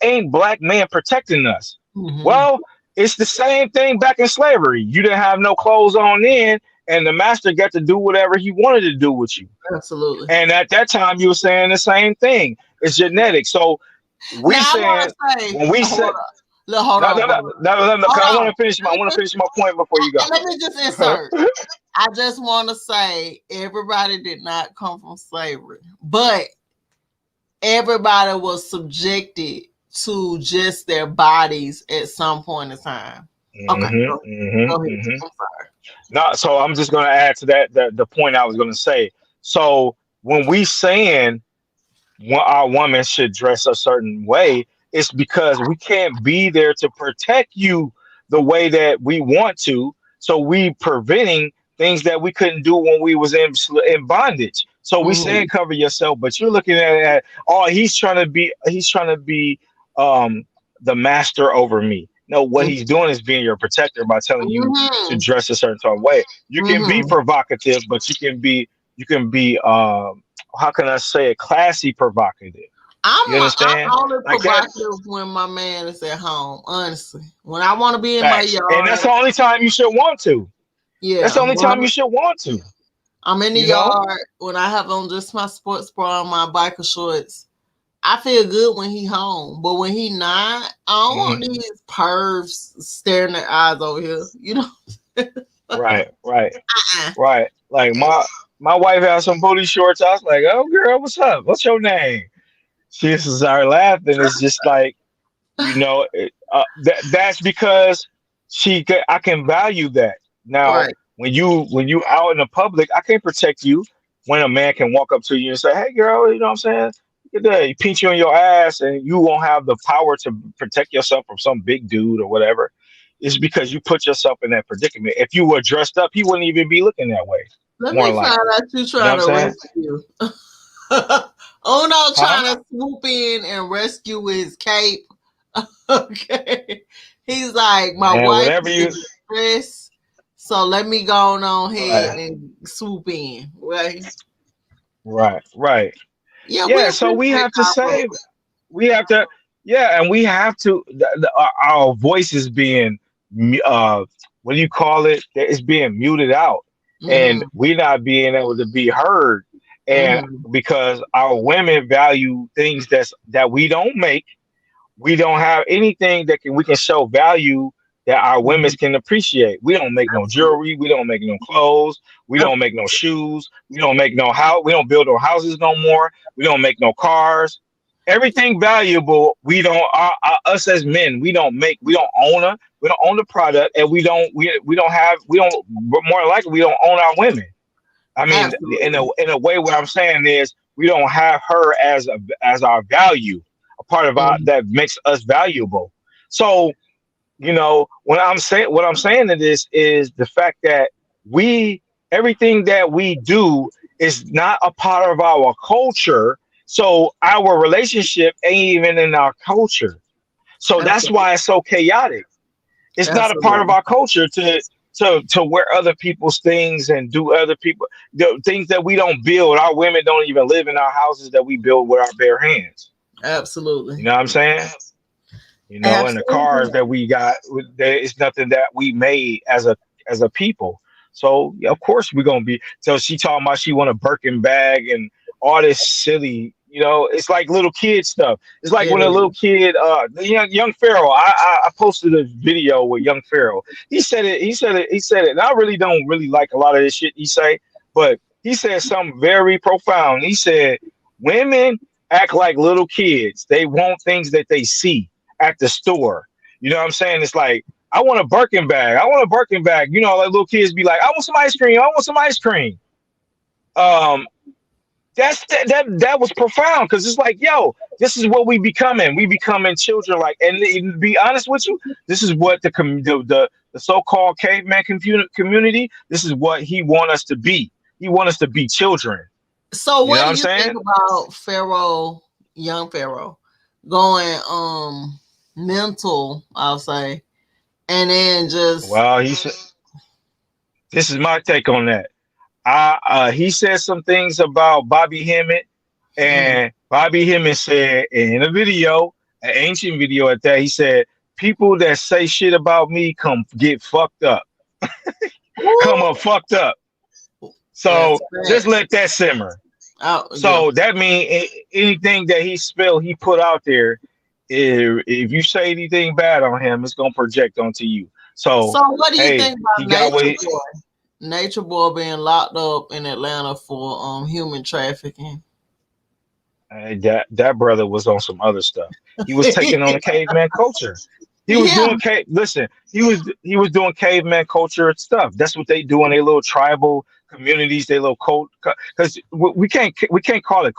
ain't black man protecting us? Well, it's the same thing back in slavery. You didn't have no clothes on then, and the master got to do whatever he wanted to do with you. Absolutely. And at that time, you were saying the same thing. It's genetics. So we saying when we say, hold on. I want to finish my point before you go. Let me just insert. I just want to say everybody did not come from slavery, but everybody was subjected to just their bodies at some point in time. Okay. Go ahead. I'm sorry. No, so I'm just going to add to that the point I was going to say. So when we saying our woman should dress a certain way, it's because we can't be there to protect you the way that we want to. So we preventing things that we couldn't do when we was in bondage. So we saying cover yourself, but you're looking at he's trying to be the master over me. No, what he's doing is being your protector by telling you to dress a certain type of way. You can be provocative, but you can be how can I say it, classy provocative. I'm only provocative when my man is at home, honestly. When I want to be in my yard. And that's the only time you should want to. Yeah. That's the only time you should want to. I'm in the yard when I have on just my sports bra and my biker shorts. I feel good when he home, but when he not, I don't want these pervs staring their eyes over here, you know? Right. Like my wife has some booty shorts. I was like, oh girl, what's up? What's your name? She started laughing. It's just like, that's because I can value that. Now, when you out in the public, I can't protect you. when a man can walk up to you and say, "Hey, girl, you know what I'm saying? Look at that." He pinch you on your ass, and you won't have the power to protect yourself from some big dude or whatever. It's because you put yourself in that predicament. If you were dressed up, he wouldn't even be looking that way. Let More me likely. find out you You know trying what to I'm saying? rescue. Uno Huh? trying to swoop in and rescue his cape. Okay. He's like, my Man, wife whatever you. is stressed, so let me go on ahead Right, and swoop in. Right? right. Yeah, we Yeah, so we appreciate have to y'all. save. We have to, yeah, and we have to. Our voice is being, what do you call it? It's being muted out, and we're not being able to be heard. And because our women value things that we don't make, we don't have anything that we can show value that our women can appreciate. We don't make no jewelry, we don't make no clothes, we don't make no shoes, we don't make no house, we don't build no houses no more, we don't make no cars. Everything valuable, we don't. Us as men, we don't make, we don't own the product, and we don't more likely we don't own our women. I mean, Absolutely. in a way, what I'm saying is we don't have her as our value, a part of our that makes us valuable. So, what I'm saying to this is the fact that everything that we do is not a part of our culture. So our relationship ain't even in our culture. So that's Absolutely. why it's so chaotic. It's not a part of Absolutely. our culture to wear other people's things and do the things that we don't build. Our women don't even live in our houses that we build with our bare hands. Absolutely. You know what I'm saying? And the cars Absolutely. that we got, there is nothing that we made as a people. So yeah, of course we're gonna be. So she talking about she want a Birkin bag and all this silly. It's like little kid stuff. It's like It when a little is. kid, the young Pharaoh. I posted a video with young Pharaoh. He said it. And I really don't really like a lot of this shit he say, but he said something very profound. He said, "Women act like little kids. They want things that they see at the store." You know what I'm saying? It's like, I want a Birkin bag. I want a Birkin bag. Like little kids be like, "I want some ice cream. I want some ice cream." That was profound, because it's like, yo, this is what we becoming. We becoming children, and to be honest with you, this is what the so-called caveman community. This is what he want us to be. He want us to be children. So You know what what do I'm you think saying? about Pharaoh, young Pharaoh, going mental, I'll say, and then just Well, this is my take on that. He said some things about Bobby Hemmett, and Bobby Hemmett said in a video, an ancient video at that, he said, "People that say shit about me come get fucked up." Come up fucked up. So just let that simmer. So that means anything that he put out there, if you say anything bad on him, it's gonna project onto you. So what do you hey, think he about got what Nature Boy? Nature Boy being locked up in Atlanta for human trafficking. that brother was on some other stuff. He was taking on the caveman culture. He was Yeah. doing listen, he was doing caveman culture stuff. That's what they do in their little tribal communities, their little cult. Because we can't call it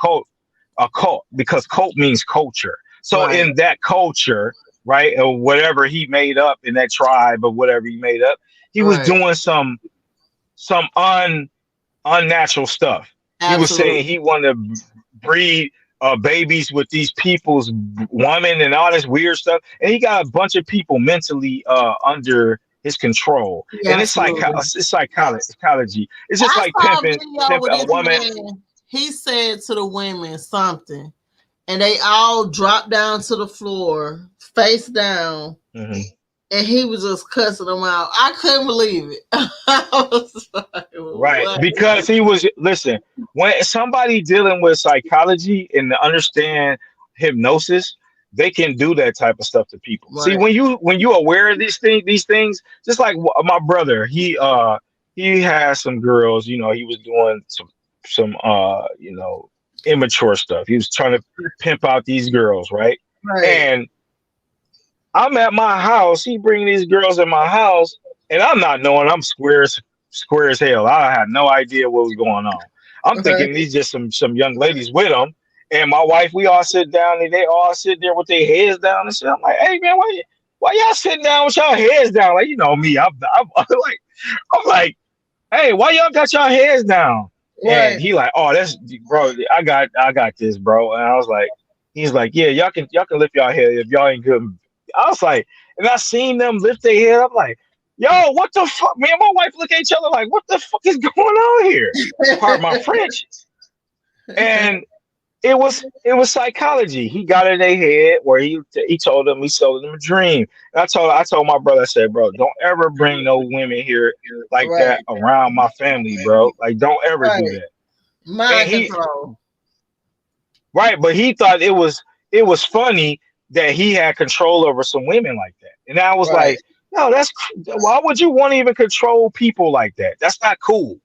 a cult, because cult means culture. So Right. in that culture, right, or whatever he made up in that tribe, or whatever he made up, he was Right. doing some unnatural stuff. He was saying Absolutely. he wanted to breed babies with these people's women and all this weird stuff, and he got a bunch of people mentally under his control. Yeah, And it's absolutely. psychology. It's just I like saw a pimping video with a this woman. man. He said to the women something, and they all dropped down to the floor, face down, Mhm. and he was just cussing them out. I couldn't believe it. I was like, Right, what? because listen, when somebody dealing with psychology and to understand hypnosis, they can do that type of stuff to people. See, Right. when you aware of these things, just like my brother, he has some girls, he was doing some immature stuff. He was trying to pimp out these girls, right? Right. And I'm at my house, he bringing these girls in my house, and I'm not knowing, I'm square as hell. I had no idea what was going on. I'm thinking these just some young ladies with him. And my wife, we all sit down and they all sit there with their heads down and shit. I'm like, hey man, why y'all sitting down with y'all heads down? Like, you know me, I'm like, hey, why y'all got y'all heads down? Right. And he like, oh, that's bro, I got this, bro. And I was like, he's like, yeah, y'all can lift y'all head if y'all ain't good. I was like, and I seen them lift their head. I'm like, yo, what the fuck? Me and my wife look at each other like, what the fuck is going on here? Pardon my French. And it was psychology. He got in their head where he told them, he sold them a dream. And I told my brother, I said, bro, don't ever bring no women here like that around my family, bro. Like, don't ever do that. Mind control. Right, but he thought it was funny that he had control over some women like that. And I was like, no, why would you want to even control people like that? That's not cool.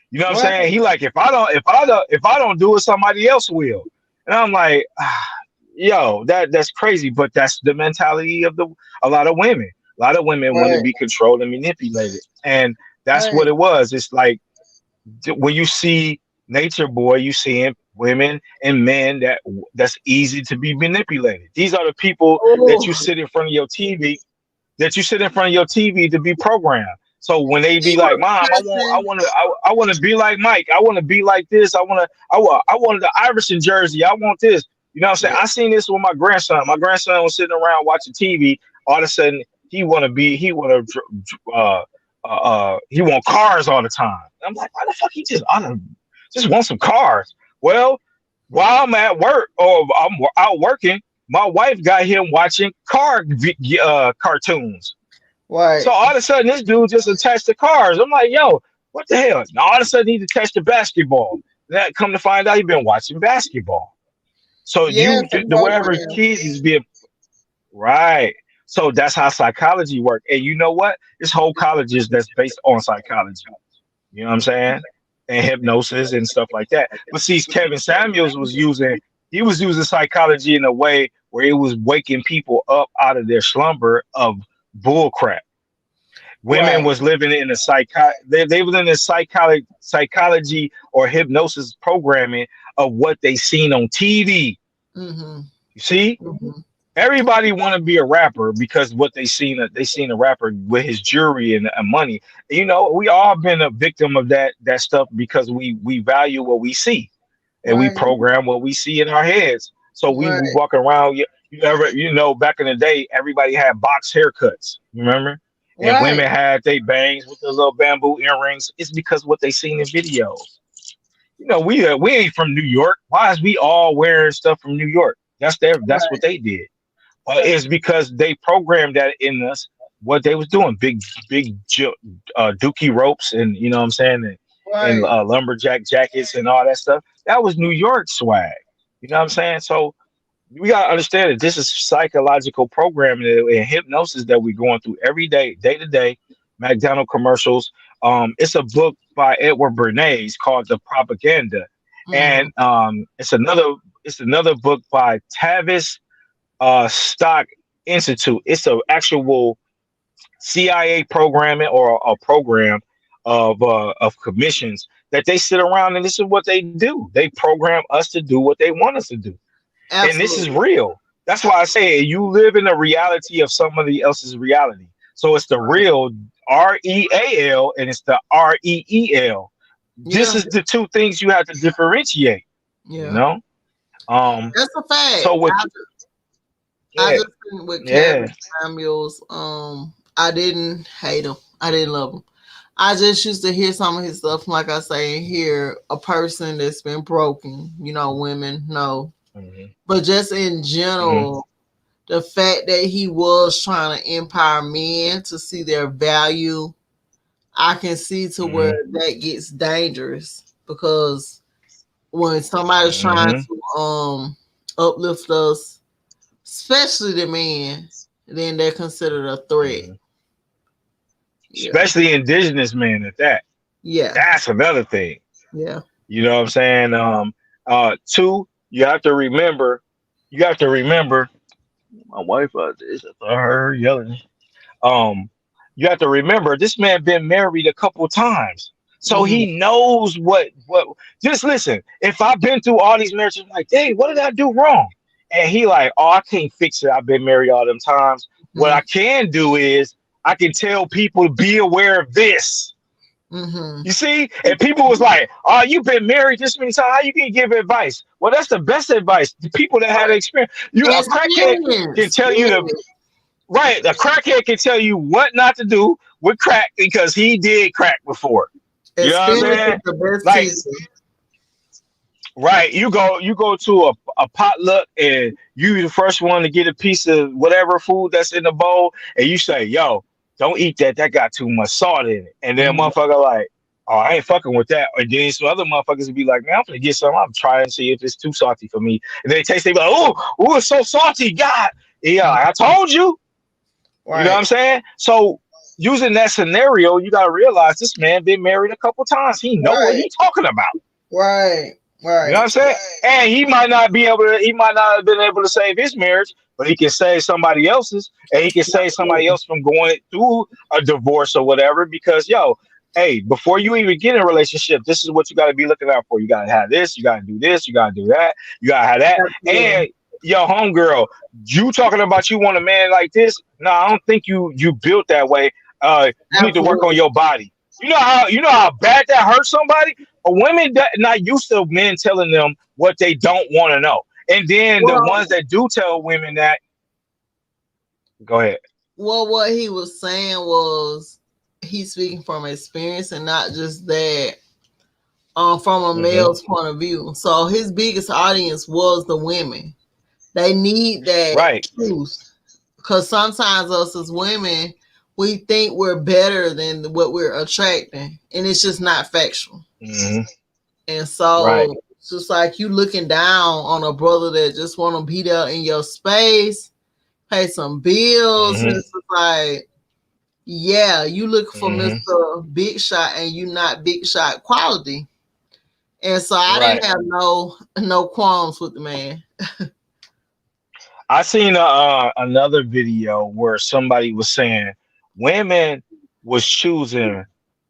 You know what I'm saying? He like, if I don't do it, somebody else will. And I'm like, yo, that's crazy. But that's the mentality of a lot of women. A lot of women want to be controlled and manipulated. And that's what it was. It's like when you see Nature Boy, you seeing women and men that's easy to be manipulated. These are the people that you sit in front of your TV, to be programmed. So when they be like, Mom, I want to be like Mike. I want to be like this. I wanted the Iverson jersey. I want this. You know what I'm saying? I seen this with my grandson. My grandson was sitting around watching TV. All of a sudden, he want cars all the time. I'm like, why the fuck he just want some cars? Well, while I'm at work or I'm out working, my wife got him watching cartoons. Right. So all of a sudden, this dude just attached to cars. I'm like, yo, what the hell? Now all of a sudden, he's attached to basketball. That come to find out, he's been watching basketball. So whatever kids is being right. So that's how psychology works. And you know what? This whole college that's based on psychology. You know what I'm saying? And hypnosis and stuff like that. But see, Kevin Samuels was using psychology in a way where it was waking people up out of their slumber of bull crap. Women was living in they were in the psychology or hypnosis programming of what they seen on TV. Mm-hmm. You see? Mm-hmm. Everybody want to be a rapper because what they seen a rapper with his jewelry and money. You know, we all been a victim of that stuff because we value what we see and we program what we see in our heads. So we walk around. You know, back in the day, everybody had box haircuts. Remember? And women had they bangs with the little bamboo earrings. It's because what they seen in videos. You know, we ain't from New York. Why is we all wearing stuff from New York? That's what they did. It's because they programmed that in us. What they was doing, big dookie ropes, and you know what I'm saying, and lumberjack jackets and all that stuff. That was New York swag. You know what I'm saying? So we gotta understand that this is psychological programming and hypnosis that we're going through every day, day to day. McDonald's commercials. It's a book by Edward Bernays called The Propaganda, and it's another book by Tavis Stock Institute. It's an actual CIA programming or a program of commissions that they sit around, and this is what they do. They program us to do what they want us to do. Absolutely. And this is real. That's why I say you live in the reality of somebody else's reality. So it's the real REAL and it's the REEL. This is the two things you have to differentiate. You know? That's a fact. So what I just think with Kevin Samuels, I didn't hate him. I didn't love him. I just used to hear some of his stuff, like I say, hear a person that's been broken, you know, women, no. But just in general, the fact that he was trying to empower men to see their value, I can see to where that gets dangerous, because when somebody's trying to uplift us, especially the men, then they're considered a threat. Especially indigenous men at that. Yeah. That's another thing. Yeah. You know what I'm saying? Two, you have to remember, my wife, her yelling. You have to remember this man been married a couple times. So he knows what. Just listen. If I've been through all these marriages, I'm like, hey, what did I do wrong? And he like, oh, I can't fix it. I've been married all them times. What I can do is I can tell people to be aware of this. You see, and people was like, "Oh, you've been married this many times. How you can give advice?" Well, that's the best advice. The people that had experience, a crackhead can tell you to. Right, a crackhead can tell you what not to do with crack because he did crack before. You know what I'm saying? Right, you go to a potluck and you the first one to get a piece of whatever food that's in the bowl, and you say, "Yo, don't eat that. That got too much salt in it." And then motherfucker like, "Oh, I ain't fucking with that." And then some other motherfuckers would be like, "Man, I'm gonna get some. I'm trying to see if it's too salty for me." And they taste it, be like, "Oh, it's so salty, God." Yeah, I told you. Right. You know what I'm saying? So using that scenario, you gotta realize this man been married a couple times. He know what he's talking about. Right. You know what I'm saying? And he might not have been able to save his marriage, but he can save somebody else's, and he can save somebody else from going through a divorce or whatever. Because hey, before you even get in a relationship, this is what you got to be looking out for. You got to have this, you got to do this, you got to do that, you got to have that. And yo, homegirl, you talking about you want a man like this? No, I don't think you built that way. You need to work on your body. You know how bad that hurts somebody? A women that not used to men telling them what they don't want to know. And then the ones that do tell women that, go ahead. Well, what he was saying was he's speaking from experience and not just that from a male's point of view. So his biggest audience was the women. They need that truth. Because sometimes us as women, we think we're better than what we're attracting. And it's just not factual. And so it's just like you looking down on a brother that just want to be there in your space, pay some bills. And it's like, yeah, you look for Mr. Big Shot and you not Big Shot quality. And so I didn't have no qualms with the man. I seen another video where somebody was saying women was choosing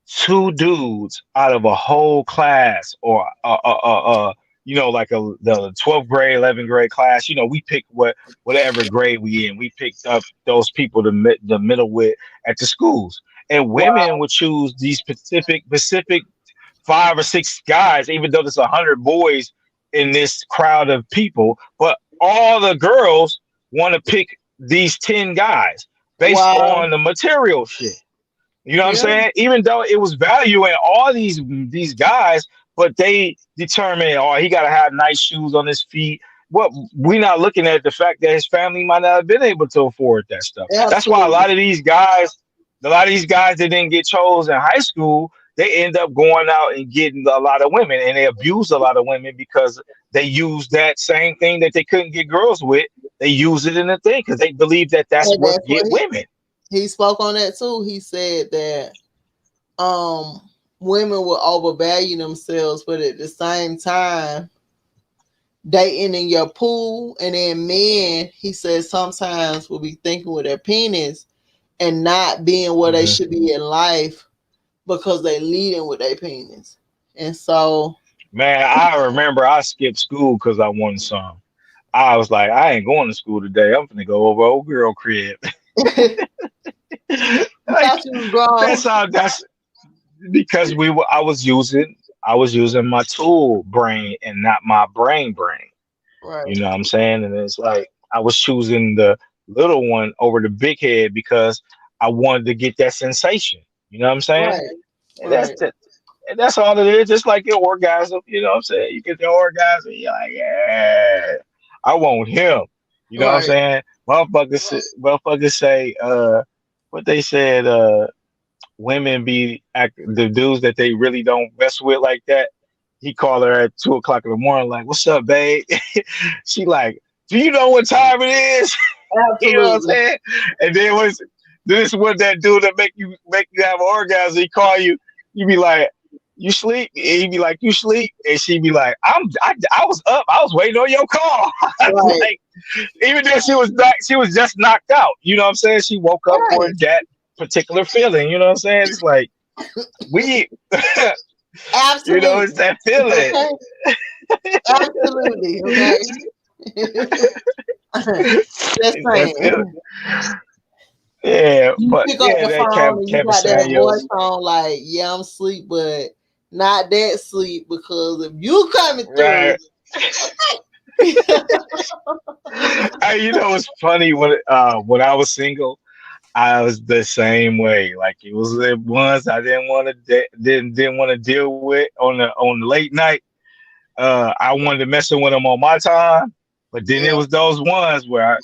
2 dudes out of a whole class, or like the 12th grade, 11th grade class. We pick whatever grade we in. We picked up those people the middle with at the schools, and women would choose these specific 5 or 6 guys, even though there's 100 boys in this crowd of people, but all the girls want to pick these 10 guys based on the material shit. You know what I'm saying? Even though it was valuing all these guys, but they determined, he got to have nice shoes on his feet. Well, we're not looking at the fact that his family might not have been able to afford that stuff. Absolutely. That's why a lot of these guys that didn't get chose in high school, they end up going out and getting a lot of women, and they abuse a lot of women because they use that same thing that they couldn't get girls with. They use it in a thing because they believe that that's what get women. He spoke on that too. He said that women will overvalue themselves, but at the same time, dating in your pool, and then men, he says, sometimes will be thinking with their penis and not being where they should be in life because they leading with their penis. And so, man, I remember I skipped school because I wanted some. I was like, I ain't going to school today. I'm gonna go over old girl crib. That's because I was using my tool brain and not my brain. Right. You know what I'm saying? And it's like I was choosing the little one over the big head because I wanted to get that sensation. You know what I'm saying? Right. And that's all it is, just like your orgasm. You know what I'm saying? You get the orgasm, you're like, yeah, I want him. You know what I'm saying? Motherfuckers say, what they said, women be the dudes that they really don't mess with like that. He called her at 2:00 in the morning, like, "What's up, babe?" She like, "Do you know what time it is?" You know what I'm saying? And then this was that dude that make you have an orgasm. He call you, you be like, "You sleep?" And he be like, "You sleep?" And she be like, I was up. I was waiting on your call." Like, even though she was just knocked out. You know what I'm saying? She woke up for that particular feeling. You know what I'm saying? It's like, we Absolutely. you know, it's that feeling. Absolutely. Okay. Just That saying. feeling. Yeah, You but pick up yeah, the that phone and you Kevin got that voice Samuels. on like, yeah, I'm asleep, but not that sleep because if you coming through, Right. Hey, you know, it's funny when I was single, I was the same way. Like it was the ones I didn't want to didn't want to deal with on the late night. I wanted to mess with them on my time, but then it yeah. was those ones where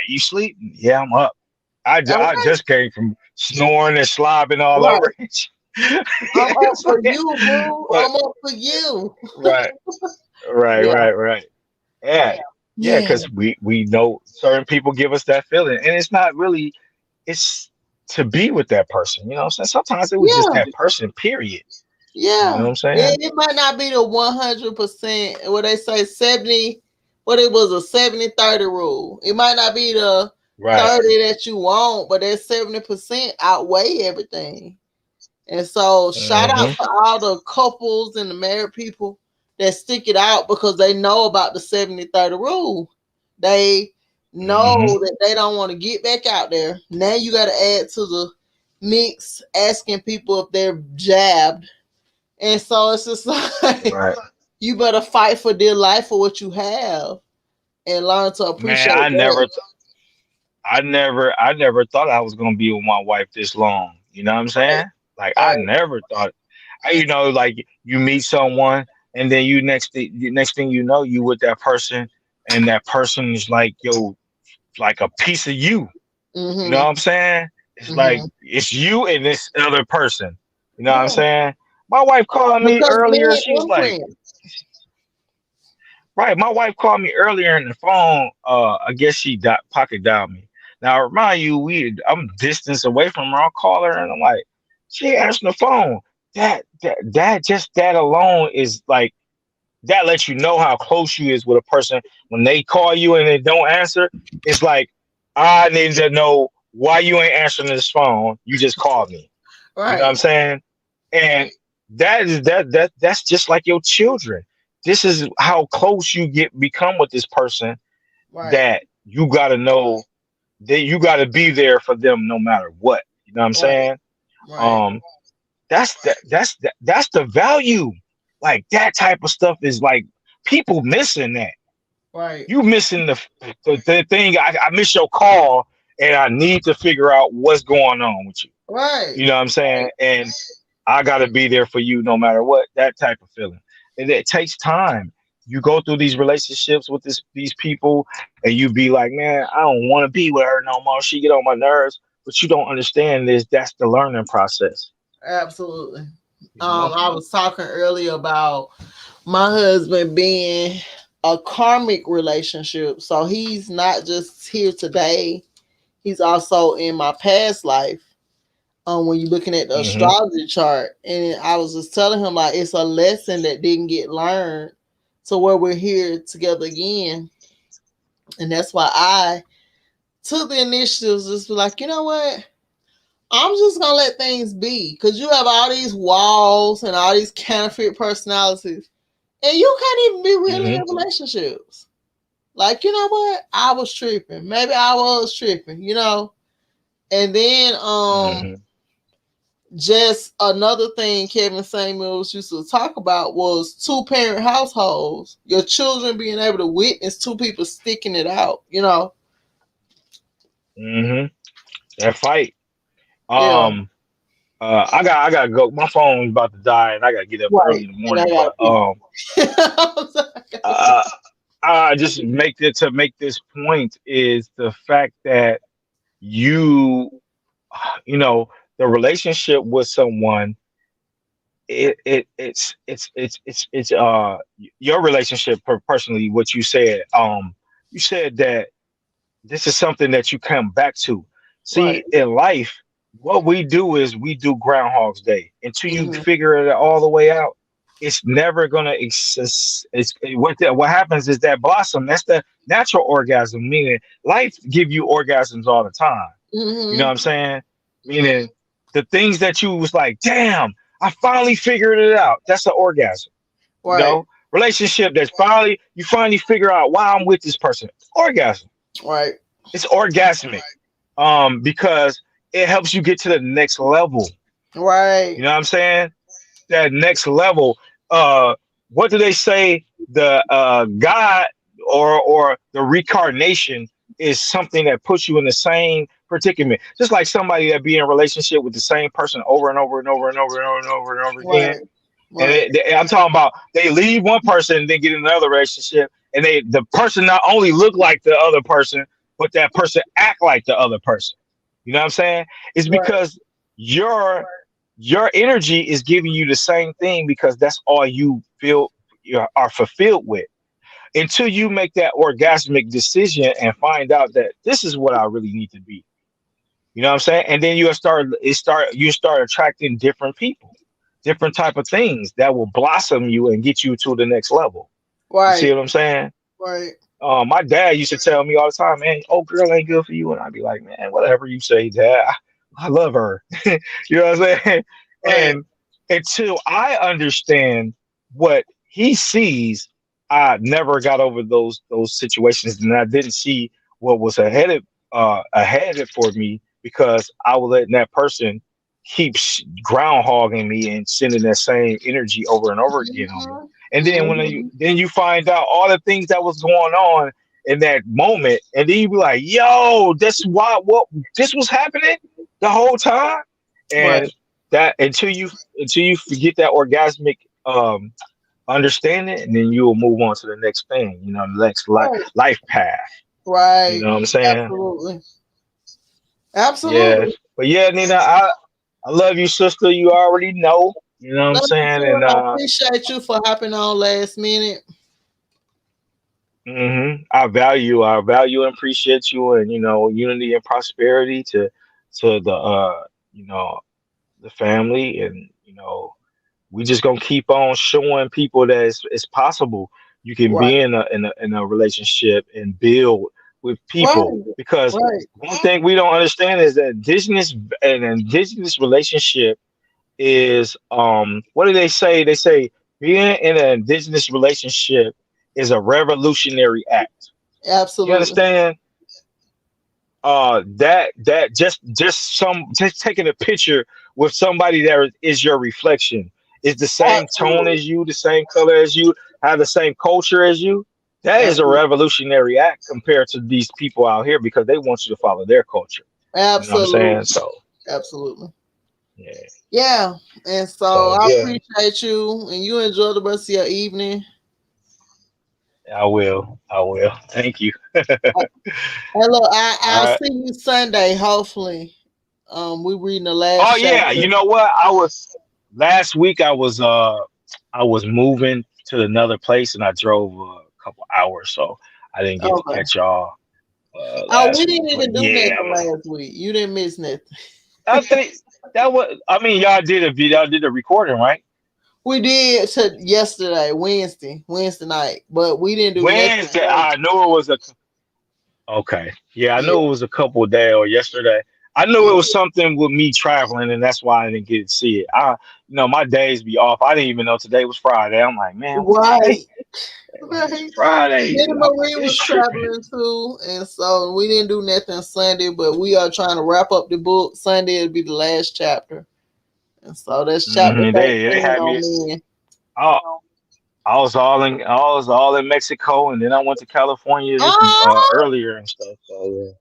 you sleeping? Yeah, I'm up. I Okay. just came from snoring and slobbing all Right. over it. I'm up It's for like, you, boo. but I'm up for you. right, Yeah. right. Yeah, yeah, Yeah. because we know certain people give us that feeling, and it's not really. It's to be with that person. You know what I'm saying? Sometimes it was just Yeah. that person. Period. You know Yeah. what I'm saying? It might not be the 100%, what they say, 70, what it was a 70-30 rule. It might not be the Right. 30 that you want, but that 70% outweigh everything. And so shout out Hmm. to all the couples and the married people that stick it out because they know about the 70-30 rule. They know Hmm. that they don't want to get back out there. Now you got to add to the mix asking people if they're jabbed. And so it's just like Right. you better fight for dear life for what you have and learn to Man, appreciate that. I never thought I was gonna be with my wife this long. You know what I'm Right. saying? Like I Right. never thought. You know, like you meet someone, and then next thing you know, you with that person, and that person is like like a piece of you. You know Mm-hmm. what I'm saying? It's like Mm-hmm. it's you and this other person. You know what I'm Yeah. saying? My wife called me Because earlier. men She was like, imprint. right. My wife called me earlier in the phone. I guess she pocket dialed me. Now, I remind you, I'm distance away from her. I'll call her and I'm like, she ain't answering the phone. That alone is like that lets you know how close you is with a person. When they call you and they don't answer, it's like I need to know why you ain't answering this phone. You just called me. You know what I'm Right. saying? And that's just like your children. This is how close you become with this person Right. that you gotta know that you gotta be there for them no matter what. You know what I'm Right. saying? Right. Um, that's the value. Like that type of stuff is like people missing that. Right. You missing the thing. I miss your call, and I need to figure out what's going on with you. Right. You know what I'm saying? And I got to be there for you no matter what. That type of feeling. And it takes time. You go through these relationships with these people, and you be like, man, I don't want to be with her no more. She get on my nerves. But you don't understand this. That's the learning process. Absolutely. You know? I was talking earlier about my husband being a karmic relationship. So he's not just here today, he's also in my past life. When you're looking at the Hmm. astrology chart, and I was just telling him like it's a lesson that didn't get learned to where we're here together again. And that's why I took the initiative just be like, you know what? I'm just gonna let things be because you have all these walls and all these counterfeit personalities, and you can't even be really in Hmm. relationships. Like, you know what? I was tripping. Maybe I was tripping, you know. And then Hmm. just another thing Kevin Samuels used to talk about was 2-parent households. Your children being able to witness two people sticking it out, you know. Hmm. That fight. Yeah. I gotta go. My phone's about to die, and I gotta get up early Right. in the And I morning. gotta But be. uh, just make this point is the fact that you you know the relationship with someone it's your relationship personally what you said that this is something that you come back to. Right. See, in life, what we do is we do Groundhog's Day until you Mm-hmm. figure it all the way out. It's never gonna exist. What happens is that blossom. That's the natural orgasm. Meaning, life give you orgasms all the time. You know what Mm-hmm. I'm saying? Meaning, the things that you was like, damn, I finally figured it out. That's an orgasm. You Right. know, relationship that's you finally figure out why I'm with this person. Orgasm. Right. It's orgasmic. Because it helps you get to the next level. Right. You know what I'm saying? That next level. What do they say? The God or the reincarnation is something that puts you in the same predicament. Just like somebody that be in a relationship with the same person over and over and over and over and over and over and over again. Right. Right. And I'm talking about they leave one person and then get in another relationship, and the person not only look like the other person, but that person act like the other person. You know what I'm saying? It's because your energy is giving you the same thing because that's all you feel you are fulfilled with. Until you make that orgasmic decision and find out that this is what I really need to be. You know what I'm saying? And then you start attracting different people, different type of things that will blossom you and get you to the next level. Right. You see what I'm saying? Right. My dad used to tell me all the time, man, oh, girl ain't good for you. And I'd be like, man, whatever you say, Dad, I love her. You know what I'm saying? Right. And until I understand what he sees, I never got over those situations, and I didn't see what was ahead for me because I was letting that person keep groundhogging me and sending that same energy over and over again on me. And then then you find out all the things that was going on in that moment, and then you be like, "Yo, this was happening the whole time," and that until you forget that orgasmic understanding, and then you will move on to the next thing, you know, the next life path. Right. You know what I'm saying? Absolutely. Absolutely. Yeah. But yeah, Nina, I love you, sister. You already know. You know what I'm saying? And I appreciate you for hopping on last minute. I value and appreciate you, and unity and prosperity to the the family, and we just gonna keep on showing people that it's possible. You can be in a relationship and build with people, because one thing we don't understand is that an indigenous relationship is what do they say? They say being in an indigenous relationship is a revolutionary act. Absolutely. You understand? That just taking a picture with somebody that is your reflection, is the same tone as you, the same color as you, have the same culture as you. That is a revolutionary act compared to these people out here, because they want you to follow their culture. Absolutely. You know what I'm saying? So absolutely. Yeah. Yeah. And so I appreciate you, and you enjoy the rest of your evening. I will. Thank you. And look, I'll see you Sunday, hopefully. We reading the last. Oh yeah, chapter. You know what? Last week I was moving to another place, and I drove a couple hours, so I didn't get to catch y'all. We didn't even do nothing last week. You didn't miss nothing. I think that was. I mean, y'all did a recording, right? We did yesterday, Wednesday night, but we didn't do Wednesday. I knew it was okay. Yeah, I knew it was a couple of days or yesterday. I knew it was something with me traveling, and that's why I didn't get to see it. My days be off. I didn't even know today was Friday. I'm like, man, right. Friday. Then Marie was traveling too, and so we didn't do nothing Sunday, but we are trying to wrap up the book. Sunday will be the last chapter. And so that's chapter. They had me. I was all in Mexico, and then I went to California earlier and stuff. So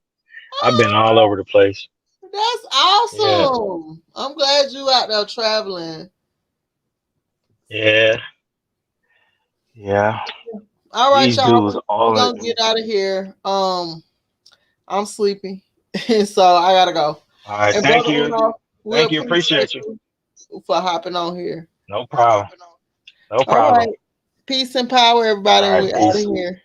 I've been all over the place. That's awesome. Yeah. I'm glad you out there traveling. Yeah. All right, y'all. We're gonna get out of here. I'm sleepy, so I gotta go. All right, and thank you. Thank you. Appreciate you for hopping on here. No problem. All right. Peace and power, everybody. We're out of here.